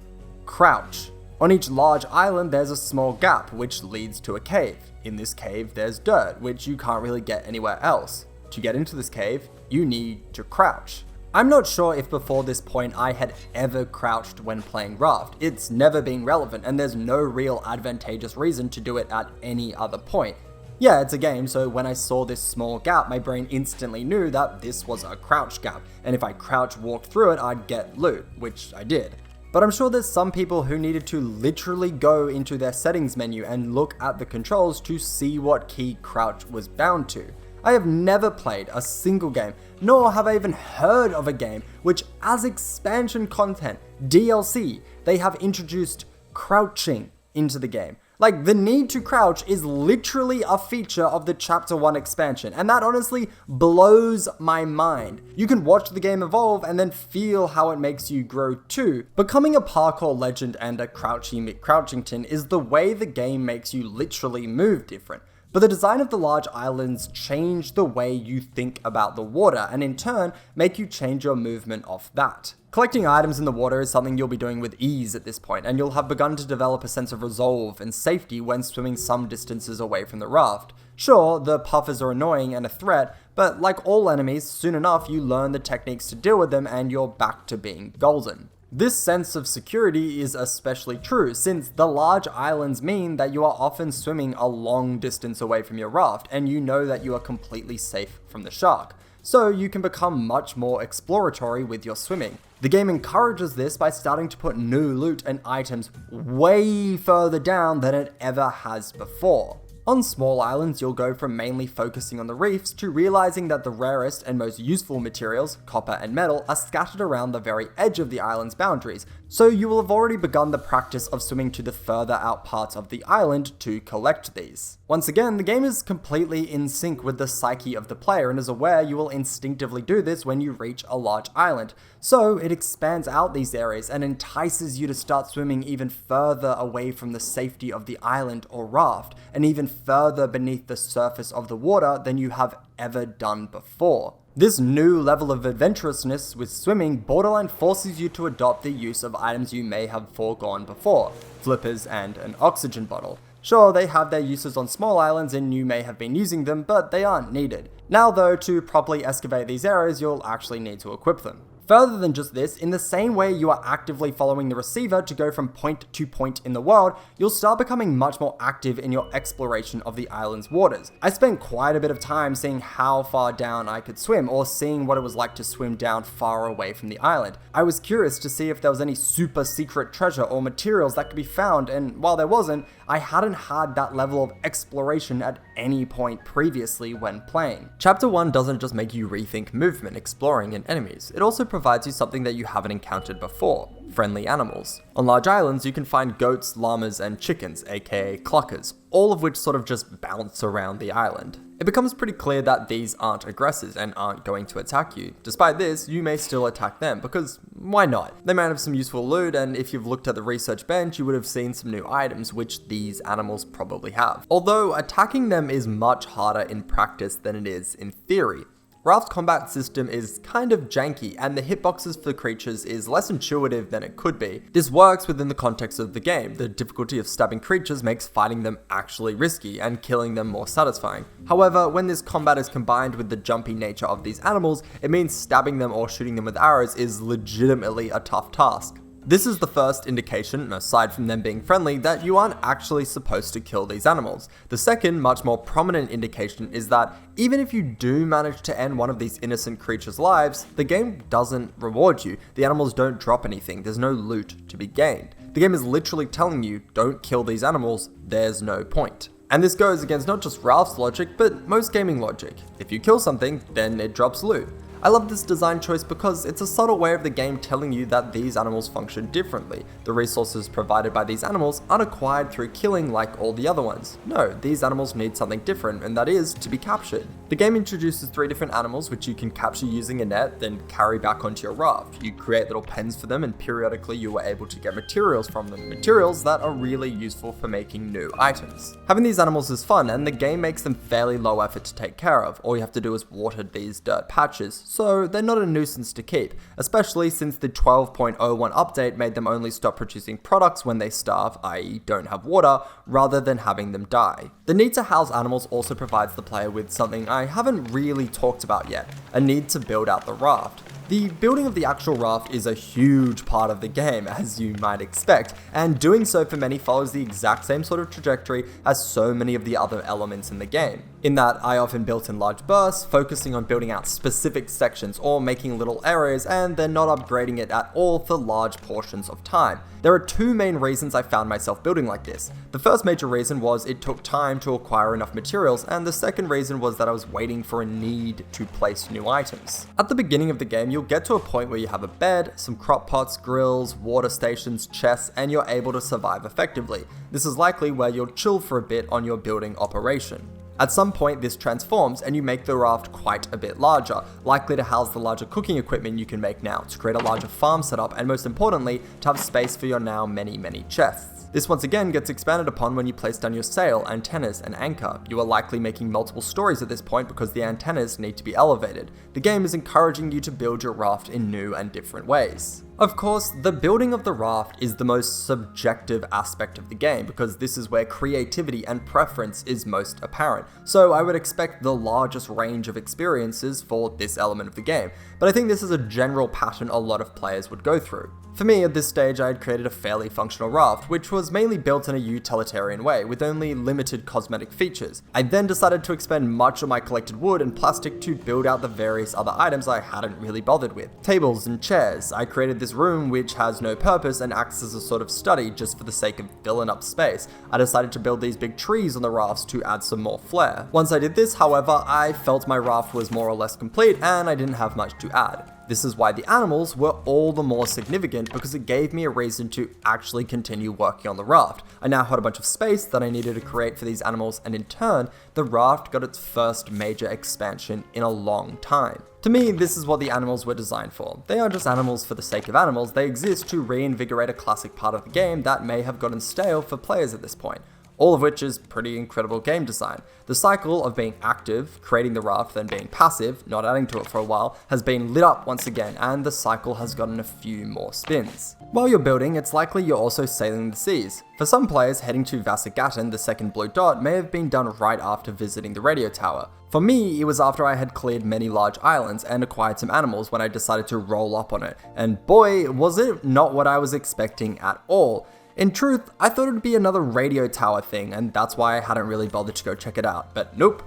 Crouch. On each large island there's a small gap which leads to a cave. In this cave there's dirt, which you can't really get anywhere else. To get into this cave, you need to crouch. I'm not sure if before this point I had ever crouched when playing Raft. It's never been relevant and there's no real advantageous reason to do it at any other point. Yeah, it's a game, so when I saw this small gap, my brain instantly knew that this was a crouch gap, and if I crouch walked through it, I'd get loot, which I did. But I'm sure there's some people who needed to literally go into their settings menu and look at the controls to see what key crouch was bound to. I have never played a single game, nor have I even heard of a game which, as expansion content, DLC, they have introduced crouching into the game. Like, the need to crouch is literally a feature of the Chapter 1 expansion, and that honestly blows my mind. You can watch the game evolve and then feel how it makes you grow too. Becoming a parkour legend and a crouchy McCrouchington is the way the game makes you literally move different. But the design of the large islands change the way you think about the water, and in turn, make you change your movement off that. Collecting items in the water is something you'll be doing with ease at this point, and you'll have begun to develop a sense of resolve and safety when swimming some distances away from the raft. Sure, the puffers are annoying and a threat, but like all enemies, soon enough you learn the techniques to deal with them and you're back to being golden. This sense of security is especially true, since the large islands mean that you are often swimming a long distance away from your raft, and you know that you are completely safe from the shark. So you can become much more exploratory with your swimming. The game encourages this by starting to put new loot and items way further down than it ever has before. On small islands, you'll go from mainly focusing on the reefs to realizing that the rarest and most useful materials, copper and metal, are scattered around the very edge of the island's boundaries, so you will have already begun the practice of swimming to the further out parts of the island to collect these. Once again, the game is completely in sync with the psyche of the player and is aware you will instinctively do this when you reach a large island, so it expands out these areas and entices you to start swimming even further away from the safety of the island or raft, and even further beneath the surface of the water than you have ever done before. This new level of adventurousness with swimming borderline forces you to adopt the use of items you may have foregone before, flippers and an oxygen bottle. Sure, they have their uses on small islands and you may have been using them, but they aren't needed. Now though, to properly excavate these areas, you'll actually need to equip them. Further than just this, in the same way you are actively following the receiver to go from point to point in the world, you'll start becoming much more active in your exploration of the island's waters. I spent quite a bit of time seeing how far down I could swim, or seeing what it was like to swim down far away from the island. I was curious to see if there was any super secret treasure or materials that could be found, and while there wasn't, I hadn't had that level of exploration at any point previously when playing. Chapter 1 doesn't just make you rethink movement, exploring, and enemies, it also provides you something that you haven't encountered before: friendly animals. On large islands, you can find goats, llamas, and chickens, aka cluckers, all of which sort of just bounce around the island. It becomes pretty clear that these aren't aggressors and aren't going to attack you. Despite this, you may still attack them, because why not? They might have some useful loot, and if you've looked at the research bench, you would have seen some new items, which these animals probably have. Although attacking them is much harder in practice than it is in theory. Raft's combat system is kind of janky, and the hitboxes for creatures is less intuitive than it could be. This works within the context of the game. The difficulty of stabbing creatures makes fighting them actually risky, and killing them more satisfying. However, when this combat is combined with the jumpy nature of these animals, it means stabbing them or shooting them with arrows is legitimately a tough task. This is the first indication, aside from them being friendly, that you aren't actually supposed to kill these animals. The second, much more prominent indication is that even if you do manage to end one of these innocent creatures' lives, the game doesn't reward you. The animals don't drop anything, there's no loot to be gained. The game is literally telling you, don't kill these animals, there's no point. And this goes against not just Ralph's logic, but most gaming logic. If you kill something, then it drops loot. I love this design choice because it's a subtle way of the game telling you that these animals function differently. The resources provided by these animals aren't acquired through killing like all the other ones. No, these animals need something different, and that is to be captured. The game introduces 3 different animals which you can capture using a net, then carry back onto your raft. You create little pens for them, and periodically you are able to get materials from them. Materials that are really useful for making new items. Having these animals is fun, and the game makes them fairly low effort to take care of. All you have to do is water these dirt patches, so they're not a nuisance to keep, especially since the 12.01 update made them only stop producing products when they starve, i.e. don't have water, rather than having them die. The need to house animals also provides the player with something I haven't really talked about yet: a need to build out the raft. The building of the actual raft is a huge part of the game, as you might expect, and doing so for many follows the exact same sort of trajectory as so many of the other elements in the game. In that, I often built in large bursts, focusing on building out specific sections or making little areas and then not upgrading it at all for large portions of time. There are two main reasons I found myself building like this. The first major reason was it took time to acquire enough materials, and the second reason was that I was waiting for a need to place new items. At the beginning of the game, you'll get to a point where you have a bed, some crock pots, grills, water stations, chests, and you're able to survive effectively. This is likely where you'll chill for a bit on your building operation. At some point this transforms and you make the raft quite a bit larger, likely to house the larger cooking equipment you can make now, to create a larger farm setup, and most importantly, to have space for your now many chests. This once again gets expanded upon when you place down your sail, antennas, and anchor. You are likely making multiple stories at this point because the antennas need to be elevated. The game is encouraging you to build your raft in new and different ways. Of course, the building of the raft is the most subjective aspect of the game because this is where creativity and preference is most apparent, so I would expect the largest range of experiences for this element of the game, but I think this is a general pattern a lot of players would go through. For me, at this stage, I had created a fairly functional raft, which was mainly built in a utilitarian way, with only limited cosmetic features. I then decided to expend much of my collected wood and plastic to build out the various other items I hadn't really bothered with. Tables and chairs. I created this room which has no purpose and acts as a sort of study just for the sake of filling up space. I decided to build these big trees on the rafts to add some more flair. Once I did this, however, I felt my raft was more or less complete and I didn't have much to add. This is why the animals were all the more significant because it gave me a reason to actually continue working on the raft. I now had a bunch of space that I needed to create for these animals, and in turn, the raft got its first major expansion in a long time. To me, this is what the animals were designed for. They aren't just animals for the sake of animals, they exist to reinvigorate a classic part of the game that may have gotten stale for players at this point. All of which is pretty incredible game design. The cycle of being active, creating the raft, then being passive, not adding to it for a while, has been lit up once again, and the cycle has gotten a few more spins. While you're building, it's likely you're also sailing the seas. For some players, heading to Vasagatan, the second blue dot, may have been done right after visiting the radio tower. For me, it was after I had cleared many large islands and acquired some animals when I decided to roll up on it, and boy, was it not what I was expecting at all. In truth, I thought it would be another radio tower thing, and that's why I hadn't really bothered to go check it out, but nope,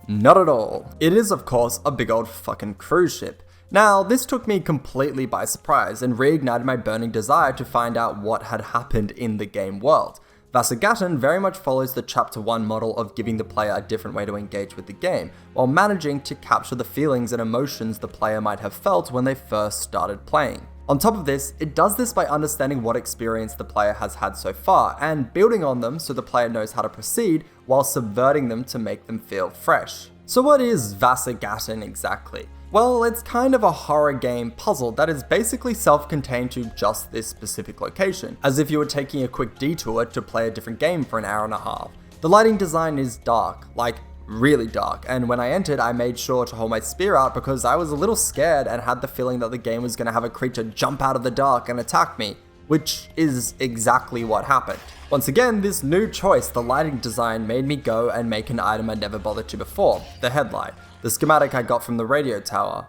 not at all. It is, of course, a big old fucking cruise ship. Now, this took me completely by surprise and reignited my burning desire to find out what had happened in the game world. Vasagatan very much follows the Chapter 1 model of giving the player a different way to engage with the game, while managing to capture the feelings and emotions the player might have felt when they first started playing. On top of this, it does this by understanding what experience the player has had so far, and building on them so the player knows how to proceed, while subverting them to make them feel fresh. So what is Vasagatan exactly? Well, it's kind of a horror game puzzle that is basically self-contained to just this specific location, as if you were taking a quick detour to play a different game for an hour and a half. The lighting design is dark, like really dark, and when I entered I made sure to hold my spear out because I was a little scared and had the feeling that the game was going to have a creature jump out of the dark and attack me, which is exactly what happened. Once again, this new choice, the lighting design, made me go and make an item I never bothered to before, the headlight, the schematic I got from the radio tower.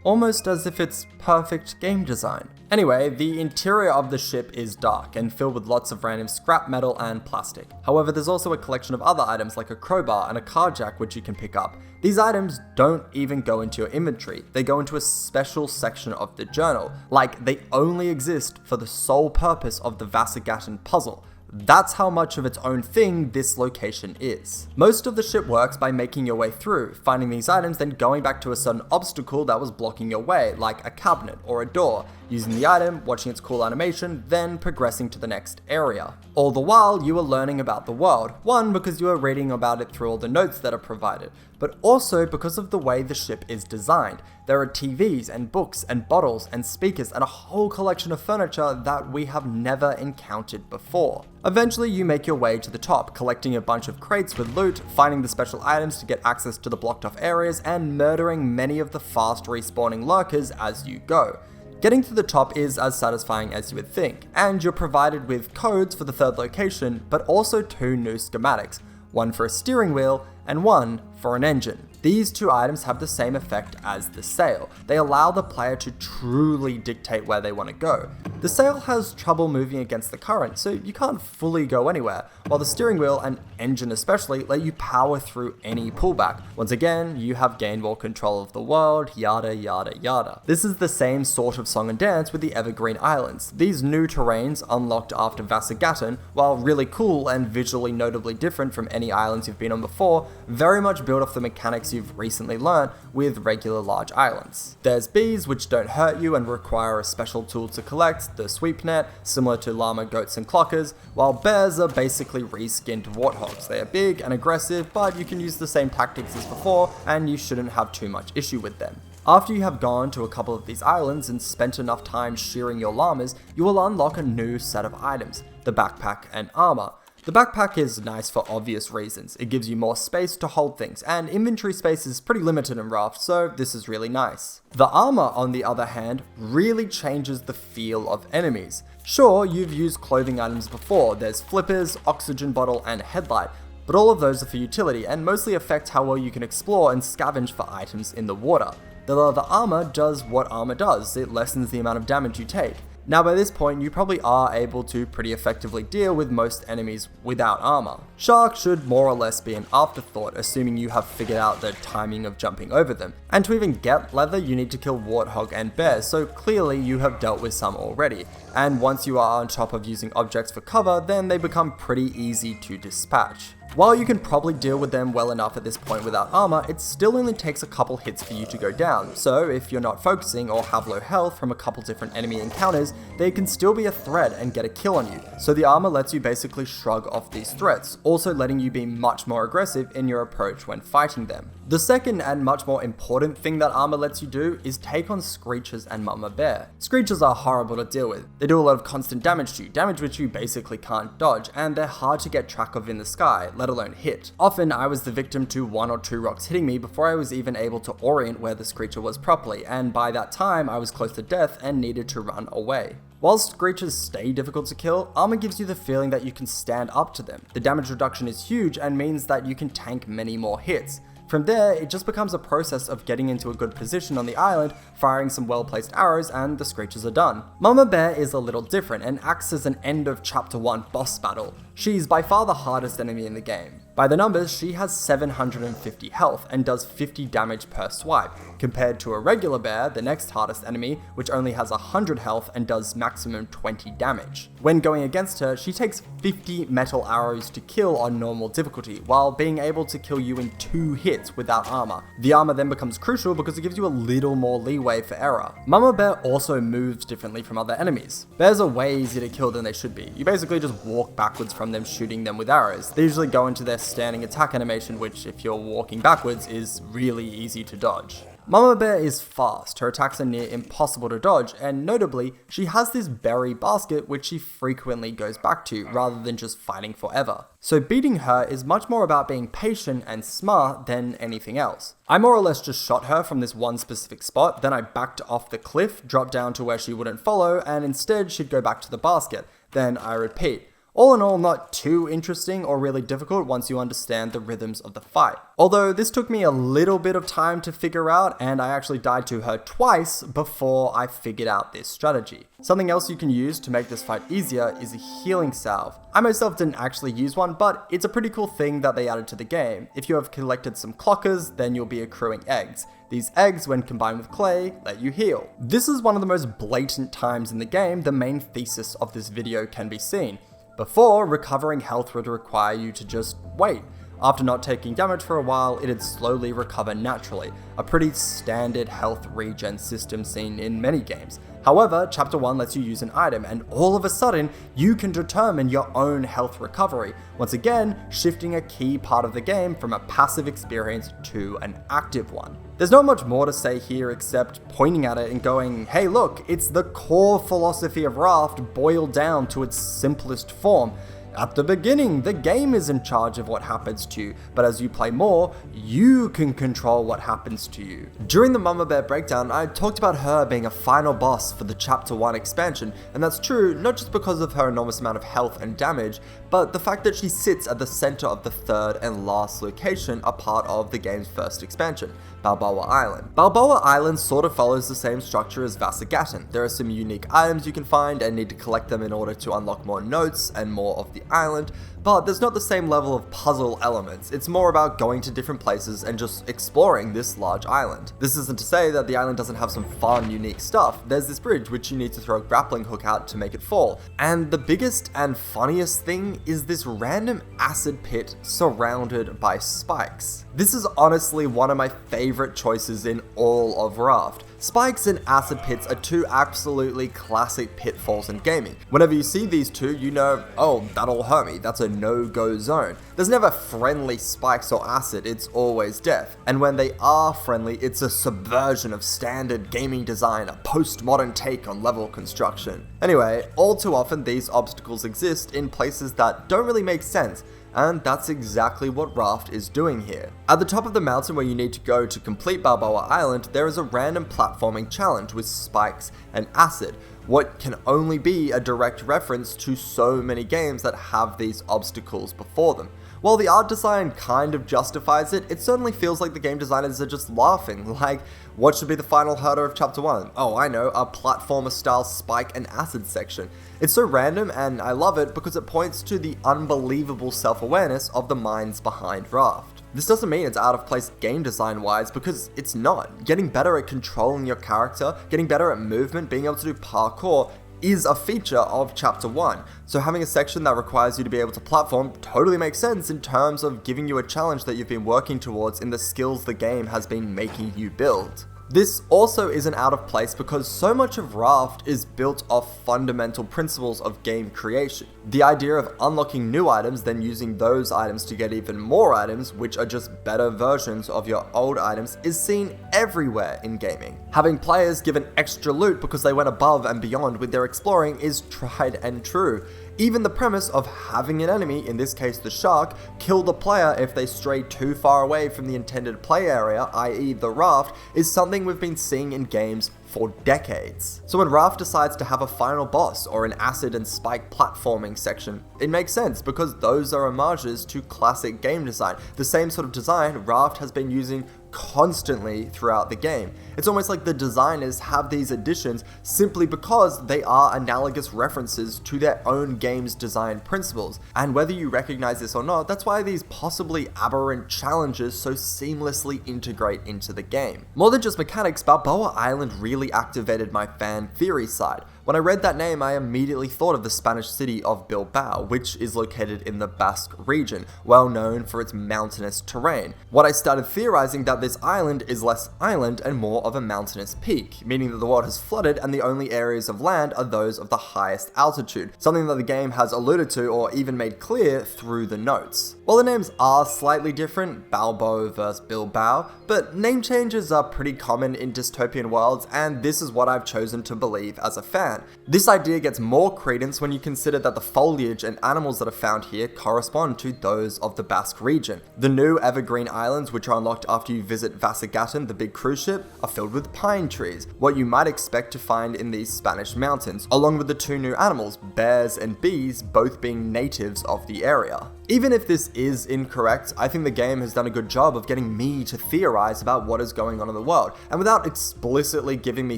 Almost as if it's perfect game design. Anyway, the interior of the ship is dark and filled with lots of random scrap metal and plastic. However, there's also a collection of other items like a crowbar and a car jack which you can pick up. These items don't even go into your inventory, they go into a special section of the journal, like they only exist for the sole purpose of the Vasagatan puzzle. That's how much of its own thing this location is. Most of the ship works by making your way through, finding these items, then going back to a certain obstacle that was blocking your way, like a cabinet or a door, using the item, watching its cool animation, then progressing to the next area. All the while, you are learning about the world, one, because you are reading about it through all the notes that are provided, but also because of the way the ship is designed. There are TVs and books and bottles and speakers and a whole collection of furniture that we have never encountered before. Eventually, you make your way to the top, collecting a bunch of crates with loot, finding the special items to get access to the blocked off areas, and murdering many of the fast respawning lurkers as you go. Getting to the top is as satisfying as you would think, and you're provided with codes for the third location, but also two new schematics, one for a steering wheel and one for an engine. These two items have the same effect as the sail. They allow the player to truly dictate where they want to go. The sail has trouble moving against the current, so you can't fully go anywhere, while the steering wheel and engine especially let you power through any pullback. Once again, you have gained more control of the world, yada yada yada. This is the same sort of song and dance with the Evergreen Islands. These new terrains, unlocked after Vasagatan, while really cool and visually notably different from any islands you've been on before, very much build off the mechanics you've recently learned with regular large islands. There's bees, which don't hurt you and require a special tool to collect, the sweep net, similar to llama, goats and clockers, while bears are basically reskinned warthogs. They are big and aggressive, but you can use the same tactics as before and you shouldn't have too much issue with them. After you have gone to a couple of these islands and spent enough time shearing your llamas, you will unlock a new set of items, the backpack and armor. The backpack is nice for obvious reasons. It gives you more space to hold things, and inventory space is pretty limited in Raft, so this is really nice. The armor, on the other hand, really changes the feel of enemies. Sure, you've used clothing items before. There's flippers, oxygen bottle, and headlight, but all of those are for utility and mostly affect how well you can explore and scavenge for items in the water. The leather armor does what armor does. It lessens the amount of damage you take. Now by this point, you probably are able to pretty effectively deal with most enemies without armor. Sharks should more or less be an afterthought, assuming you have figured out the timing of jumping over them. And to even get leather, you need to kill warthog and bears, so clearly you have dealt with some already. And once you are on top of using objects for cover, then they become pretty easy to dispatch. While you can probably deal with them well enough at this point without armor, it still only takes a couple hits for you to go down, so if you're not focusing or have low health from a couple different enemy encounters, they can still be a threat and get a kill on you, so the armor lets you basically shrug off these threats, also letting you be much more aggressive in your approach when fighting them. The second and much more important thing that armor lets you do is take on screechers and mama bear. Screechers are horrible to deal with. They do a lot of constant damage to you, damage which you basically can't dodge, and they're hard to get track of in the sky, let alone hit. Often I was the victim to 1 or 2 rocks hitting me before I was even able to orient where the screecher was properly, and by that time I was close to death and needed to run away. Whilst screechers stay difficult to kill, armor gives you the feeling that you can stand up to them. The damage reduction is huge and means that you can tank many more hits. From there, it just becomes a process of getting into a good position on the island, firing some well-placed arrows, and the screechers are done. Mama Bear is a little different and acts as an end of Chapter 1 boss battle. She's by far the hardest enemy in the game. By the numbers, she has 750 health and does 50 damage per swipe, compared to a regular bear, the next hardest enemy, which only has 100 health and does maximum 20 damage. When going against her, she takes 50 metal arrows to kill on normal difficulty, while being able to kill you in 2 hits without armor. The armor then becomes crucial because it gives you a little more leeway for error. Mama Bear also moves differently from other enemies. Bears are way easier to kill than they should be. You basically just walk backwards from them, shooting them with arrows. They usually go into their standing attack animation, which if you're walking backwards is really easy to dodge. Mama Bear is fast, her attacks are near impossible to dodge, and notably, she has this berry basket which she frequently goes back to, rather than just fighting forever. So beating her is much more about being patient and smart than anything else. I more or less just shot her from this one specific spot, then I backed off the cliff, dropped down to where she wouldn't follow, and instead she'd go back to the basket. Then I repeat. All in all, not too interesting or really difficult once you understand the rhythms of the fight. Although this took me a little bit of time to figure out, and I actually died to her twice before I figured out this strategy. Something else you can use to make this fight easier is a healing salve. I myself didn't actually use one, but it's a pretty cool thing that they added to the game. If you have collected some clockers, then you'll be accruing eggs. These eggs, when combined with clay, let you heal. This is one of the most blatant times in the game the main thesis of this video can be seen. Before, recovering health would require you to just wait. After not taking damage for a while, it'd slowly recover naturally, a pretty standard health regen system seen in many games. However, Chapter 1 lets you use an item, and all of a sudden, you can determine your own health recovery, once again, shifting a key part of the game from a passive experience to an active one. There's not much more to say here except pointing at it and going, hey look, it's the core philosophy of Raft boiled down to its simplest form. At the beginning, the game is in charge of what happens to you, but as you play more, you can control what happens to you. During the Mama Bear breakdown, I talked about her being a final boss for the Chapter 1 expansion, and that's true not just because of her enormous amount of health and damage, but the fact that she sits at the center of the third and last location, a part of the game's first expansion, Bilbao Island. Bilbao Island sort of follows the same structure as Vasagatan. There are some unique items you can find and need to collect them in order to unlock more notes and more of the island, but there's not the same level of puzzle elements. It's more about going to different places and just exploring this large island. This isn't to say that the island doesn't have some fun, unique stuff. There's this bridge which you need to throw a grappling hook out to make it fall. And the biggest and funniest thing is this random acid pit surrounded by spikes. This is honestly one of my favorite choices in all of Raft. Spikes and acid pits are two absolutely classic pitfalls in gaming. Whenever you see these two, you know, oh, that'll hurt me, that's a no-go zone. There's never friendly spikes or acid, it's always death. And when they are friendly, it's a subversion of standard gaming design, a postmodern take on level construction. Anyway, all too often these obstacles exist in places that don't really make sense, and that's exactly what Raft is doing here. At the top of the mountain where you need to go to complete Bilbao Island, there is a random platforming challenge with spikes and acid, what can only be a direct reference to so many games that have these obstacles before them. While the art design kind of justifies it, it certainly feels like the game designers are just laughing, like, what should be the final hurdle of Chapter 1? Oh, I know, a platformer-style spike and acid section. It's so random, and I love it because it points to the unbelievable self-awareness of the minds behind Raft. This doesn't mean it's out of place game design wise, because it's not. Getting better at controlling your character, getting better at movement, being able to do parkour is a feature of Chapter 1. So having a section that requires you to be able to platform totally makes sense in terms of giving you a challenge that you've been working towards in the skills the game has been making you build. This also isn't out of place because so much of Raft is built off fundamental principles of game creation. The idea of unlocking new items, then using those items to get even more items, which are just better versions of your old items, is seen everywhere in gaming. Having players given extra loot because they went above and beyond with their exploring is tried and true. Even the premise of having an enemy, in this case the shark, kill the player if they stray too far away from the intended play area, i.e. the raft, is something we've been seeing in games for decades. So when Raft decides to have a final boss or an acid and spike platforming section, it makes sense because those are homages to classic game design, the same sort of design Raft has been using constantly throughout the game. It's almost like the designers have these additions simply because they are analogous references to their own game's design principles. And whether you recognize this or not, that's why these possibly aberrant challenges so seamlessly integrate into the game. More than just mechanics, Bilbao Island really activated my fan theory side. When I read that name, I immediately thought of the Spanish city of Bilbao, which is located in the Basque region, well known for its mountainous terrain. What I started theorizing that this island is less island and more of a mountainous peak, meaning that the world has flooded and the only areas of land are those of the highest altitude, something that the game has alluded to or even made clear through the notes. While the names are slightly different, Bilbao versus Bilbao, but name changes are pretty common in dystopian worlds, and this is what I've chosen to believe as a fan. This idea gets more credence when you consider that the foliage and animals that are found here correspond to those of the Basque region. The new evergreen islands, which are unlocked after you visit Vasagatan, the big cruise ship, are filled with pine trees, what you might expect to find in these Spanish mountains, along with the two new animals, bears and bees, both being natives of the area. Even if this is incorrect, I think the game has done a good job of getting me to theorize about what is going on in the world, and without explicitly giving me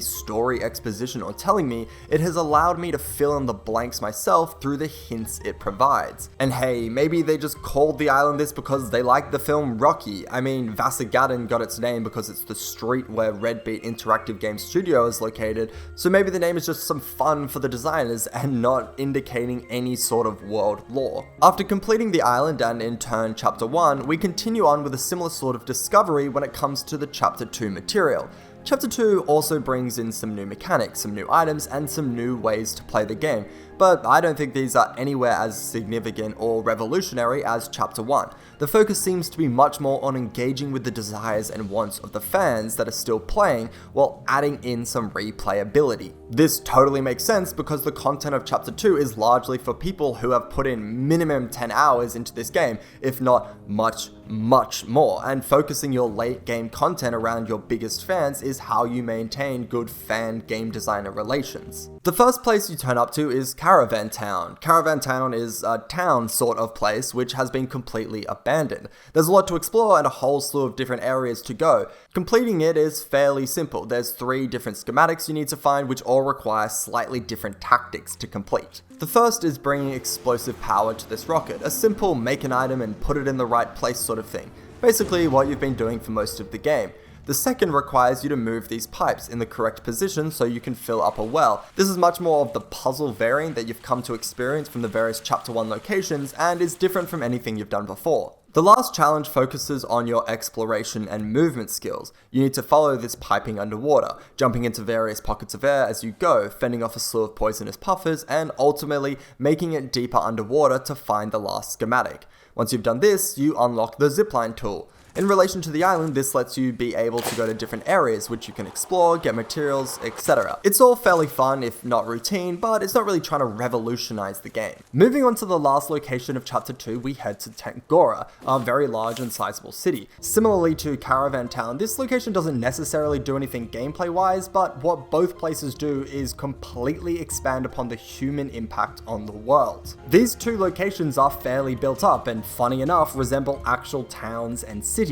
story exposition or telling me, it has allowed me to fill in the blanks myself through the hints it provides. And hey, maybe they just called the island this because they liked the film Rocky. I mean, Vasagatan got its name because it's the street where Red Beat Interactive Game Studio is located, so maybe the name is just some fun for the designers and not indicating any sort of world lore. After completing the island and in turn Chapter 1, we continue on with a similar sort of discovery when it comes to the Chapter 2 material. Chapter 2 also brings in some new mechanics, some new items, and some new ways to play the game, but I don't think these are anywhere as significant or revolutionary as Chapter 1. The focus seems to be much more on engaging with the desires and wants of the fans that are still playing, while adding in some replayability. This totally makes sense because the content of Chapter 2 is largely for people who have put in minimum 10 hours into this game, if not much more, and focusing your late game content around your biggest fans is how you maintain good fan game designer relations. The first place you turn up to is Caravan Town. Caravan Town is a town sort of place which has been completely abandoned. There's a lot to explore and a whole slew of different areas to go. Completing it is fairly simple. There's 3 different schematics you need to find which all require slightly different tactics to complete. The first is bringing explosive power to this rocket, a simple make an item and put it in the right place sort of thing. Basically what you've been doing for most of the game. The second requires you to move these pipes in the correct position so you can fill up a well. This is much more of the puzzle variant that you've come to experience from the various Chapter 1 locations and is different from anything you've done before. The last challenge focuses on your exploration and movement skills. You need to follow this piping underwater, jumping into various pockets of air as you go, fending off a slew of poisonous puffers, and ultimately making it deeper underwater to find the last schematic. Once you've done this, you unlock the zipline tool. In relation to the island, this lets you be able to go to different areas which you can explore, get materials, etc. It's all fairly fun, if not routine, but it's not really trying to revolutionize the game. Moving on to the last location of Chapter 2, we head to Tangora, a very large and sizable city. Similarly to Caravan Town, this location doesn't necessarily do anything gameplay-wise, but what both places do is completely expand upon the human impact on the world. These 2 locations are fairly built up and, funny enough, resemble actual towns and cities,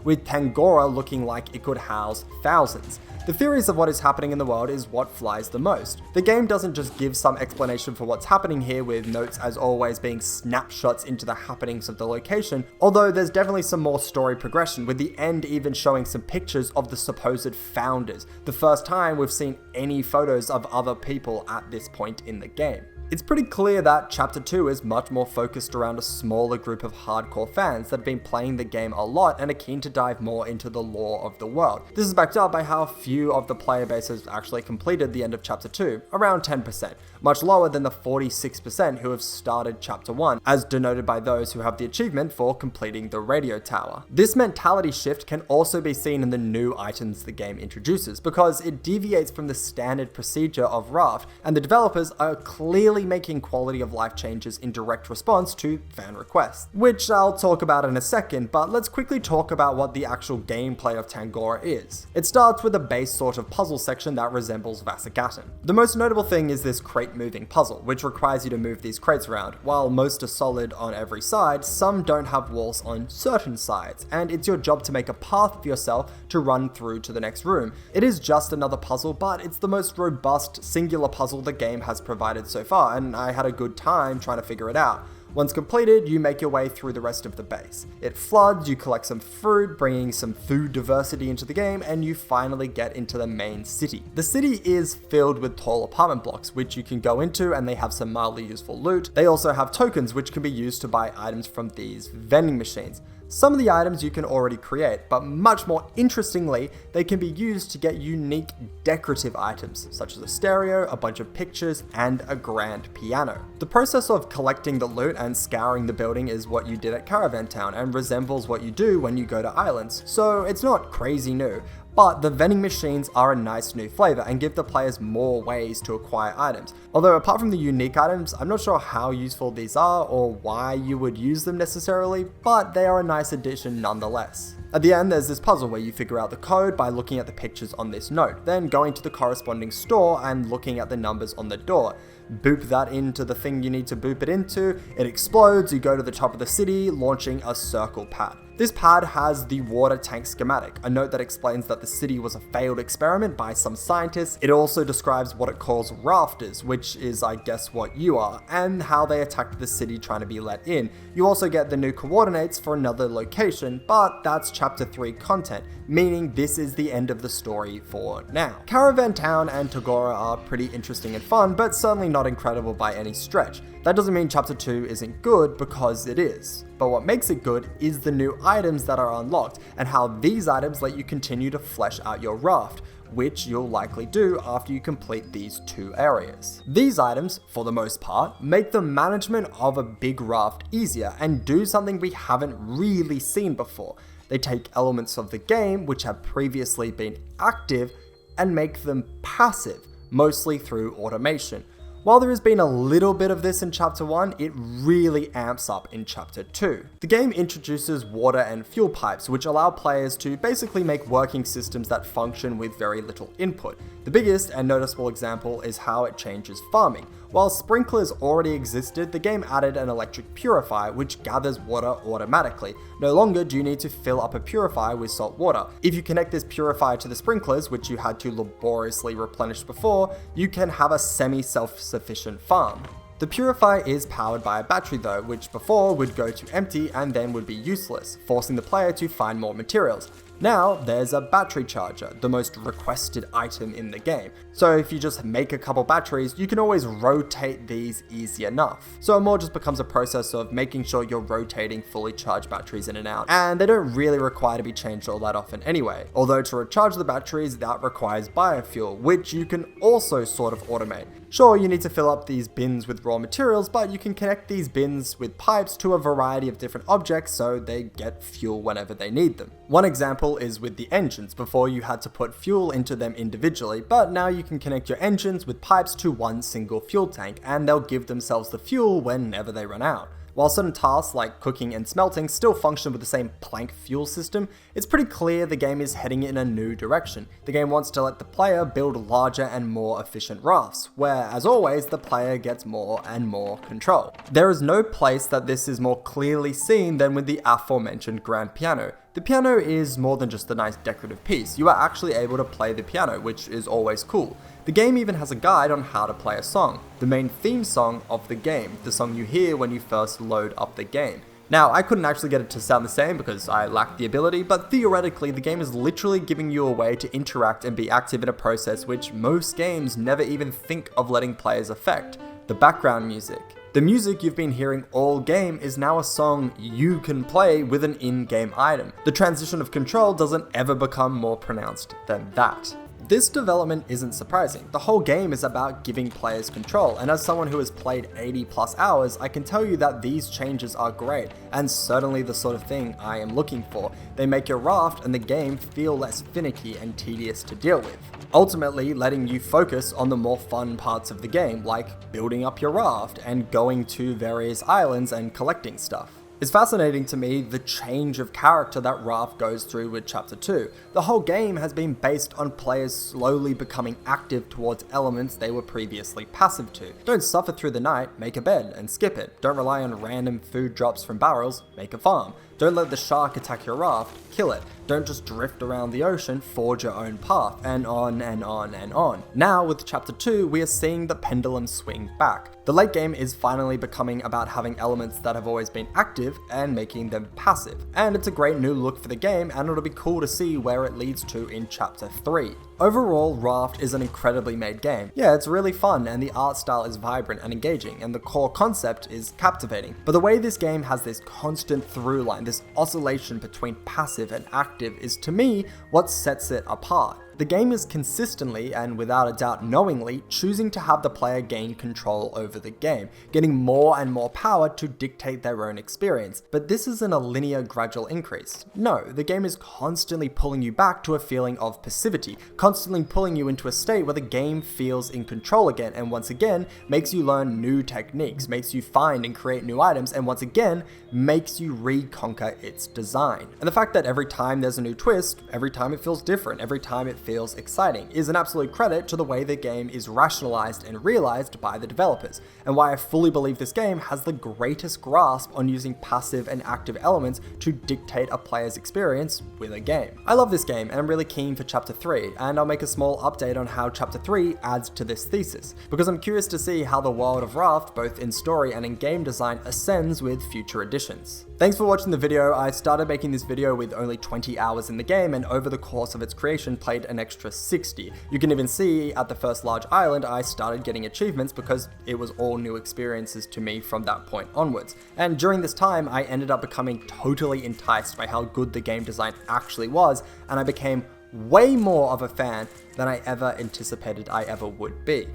with Tangora looking like it could house thousands. The theories of what is happening in the world is what flies the most. The game doesn't just give some explanation for what's happening here, with notes as always being snapshots into the happenings of the location, although there's definitely some more story progression, with the end even showing some pictures of the supposed founders, the first time we've seen any photos of other people at this point in the game. It's pretty clear that Chapter 2 is much more focused around a smaller group of hardcore fans that have been playing the game a lot and are keen to dive more into the lore of the world. This is backed up by how few of the player base has actually completed the end of Chapter 2, around 10%, much lower than the 46% who have started Chapter 1, as denoted by those who have the achievement for completing the radio tower. This mentality shift can also be seen in the new items the game introduces, because it deviates from the standard procedure of Raft, and the developers are clearly making quality of life changes in direct response to fan requests, which I'll talk about in a second, but let's quickly talk about what the actual gameplay of Tangora is. It starts with a base sort of puzzle section that resembles Vasagatan. The most notable thing is this crate moving puzzle, which requires you to move these crates around. While most are solid on every side, some don't have walls on certain sides, and it's your job to make a path for yourself to run through to the next room. It is just another puzzle, but it's the most robust singular puzzle the game has provided so far, and I had a good time trying to figure it out. Once completed, you make your way through the rest of the base. It floods, you collect some fruit, bringing some food diversity into the game, and you finally get into the main city. The city is filled with tall apartment blocks, which you can go into, and they have some mildly useful loot. They also have tokens, which can be used to buy items from these vending machines. Some of the items you can already create, but much more interestingly, they can be used to get unique decorative items, such as a stereo, a bunch of pictures, and a grand piano. The process of collecting the loot and scouring the building is what you did at Caravan Town, and resembles what you do when you go to islands, so it's not crazy new. But the vending machines are a nice new flavor and give the players more ways to acquire items. Although apart from the unique items, I'm not sure how useful these are or why you would use them necessarily, but they are a nice addition nonetheless. At the end, there's this puzzle where you figure out the code by looking at the pictures on this note, then going to the corresponding store and looking at the numbers on the door. Boop that into the thing you need to boop it into, it explodes, you go to the top of the city, launching a circle pad. This pad has the water tank schematic, a note that explains that the city was a failed experiment by some scientists. It also describes what it calls rafters, which is I guess what you are, and how they attacked the city trying to be let in. You also get the new coordinates for another location, but that's Chapter 3 content, meaning this is the end of the story for now. Caravan Town and Tangora are pretty interesting and fun, but certainly not incredible by any stretch. That doesn't mean Chapter 2 isn't good, because it is. But what makes it good is the new items that are unlocked, and how these items let you continue to flesh out your raft. which you'll likely do after you complete these 2 areas. These items, for the most part, make the management of a big raft easier and do something we haven't really seen before. They take elements of the game which have previously been active and make them passive, mostly through automation. While there has been a little bit of this in Chapter 1, it really amps up in Chapter 2. The game introduces water and fuel pipes, which allow players to basically make working systems that function with very little input. The biggest and noticeable example is how it changes farming. While sprinklers already existed, the game added an electric purifier which gathers water automatically. No longer do you need to fill up a purifier with salt water. If you connect this purifier to the sprinklers, which you had to laboriously replenish before, you can have a semi-self-sufficient farm. The purifier is powered by a battery though, which before would go to empty and then would be useless, forcing the player to find more materials. Now, there's a battery charger, the most requested item in the game. So if you just make a couple batteries, you can always rotate these easy enough. So it more just becomes a process of making sure you're rotating fully charged batteries in and out. And they don't really require to be changed all that often anyway. Although to recharge the batteries, that requires biofuel, which you can also sort of automate. Sure, you need to fill up these bins with raw materials, but you can connect these bins with pipes to a variety of different objects so they get fuel whenever they need them. One example is with the engines. Before you had to put fuel into them individually, but now you can connect your engines with pipes to one single fuel tank, and they'll give themselves the fuel whenever they run out. While certain tasks like cooking and smelting still function with the same plank fuel system, it's pretty clear the game is heading in a new direction. The game wants to let the player build larger and more efficient rafts, where, as always, the player gets more and more control. There is no place that this is more clearly seen than with the aforementioned grand piano. The piano is more than just a nice decorative piece. You are actually able to play the piano, which is always cool. The game even has a guide on how to play a song, the main theme song of the game, the song you hear when you first load up the game. Now, I couldn't actually get it to sound the same because I lacked the ability, but theoretically the game is literally giving you a way to interact and be active in a process which most games never even think of letting players affect: the background music. The music you've been hearing all game is now a song you can play with an in-game item. The transition of control doesn't ever become more pronounced than that. This development isn't surprising. The whole game is about giving players control, and as someone who has played 80 plus hours, I can tell you that these changes are great, and certainly the sort of thing I am looking for. They make your raft and the game feel less finicky and tedious to deal with, ultimately letting you focus on the more fun parts of the game, like building up your raft and going to various islands and collecting stuff. It's fascinating to me the change of character that Raft goes through with Chapter 2. The whole game has been based on players slowly becoming active towards elements they were previously passive to. Don't suffer through the night, make a bed and skip it. Don't rely on random food drops from barrels, make a farm. Don't let the shark attack your raft, kill it. Don't just drift around the ocean, forge your own path, and on and on and on. Now with Chapter 2, we are seeing the pendulum swing back. The late game is finally becoming about having elements that have always been active and making them passive. And it's a great new look for the game, and it'll be cool to see where it leads to in Chapter 3. Overall, Raft is an incredibly made game. Yeah, it's really fun, and the art style is vibrant and engaging, and the core concept is captivating. But the way this game has this constant through line, this oscillation between passive and active, is to me what sets it apart. The game is consistently, and without a doubt knowingly, choosing to have the player gain control over the game, getting more and more power to dictate their own experience. But this isn't a linear, gradual increase. No, the game is constantly pulling you back to a feeling of passivity, constantly pulling you into a state where the game feels in control again, and once again, makes you learn new techniques, makes you find and create new items, and once again, makes you reconquer its design. And the fact that every time there's a new twist, every time it feels different, every time it feels exciting, is an absolute credit to the way the game is rationalized and realized by the developers, and why I fully believe this game has the greatest grasp on using passive and active elements to dictate a player's experience with a game. I love this game, and I'm really keen for Chapter 3, and I'll make a small update on how Chapter 3 adds to this thesis, because I'm curious to see how the world of Raft, both in story and in game design, ascends with future editions. Thanks for watching the video. I started making this video with only 20 hours in the game, and over the course of its creation played an extra 60. You can even see at the first large island I started getting achievements because it was all new experiences to me from that point onwards. And during this time I ended up becoming totally enticed by how good the game design actually was, and I became way more of a fan than I ever anticipated I ever would be.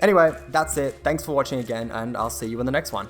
Anyway, that's it. Thanks for watching again, and I'll see you in the next one.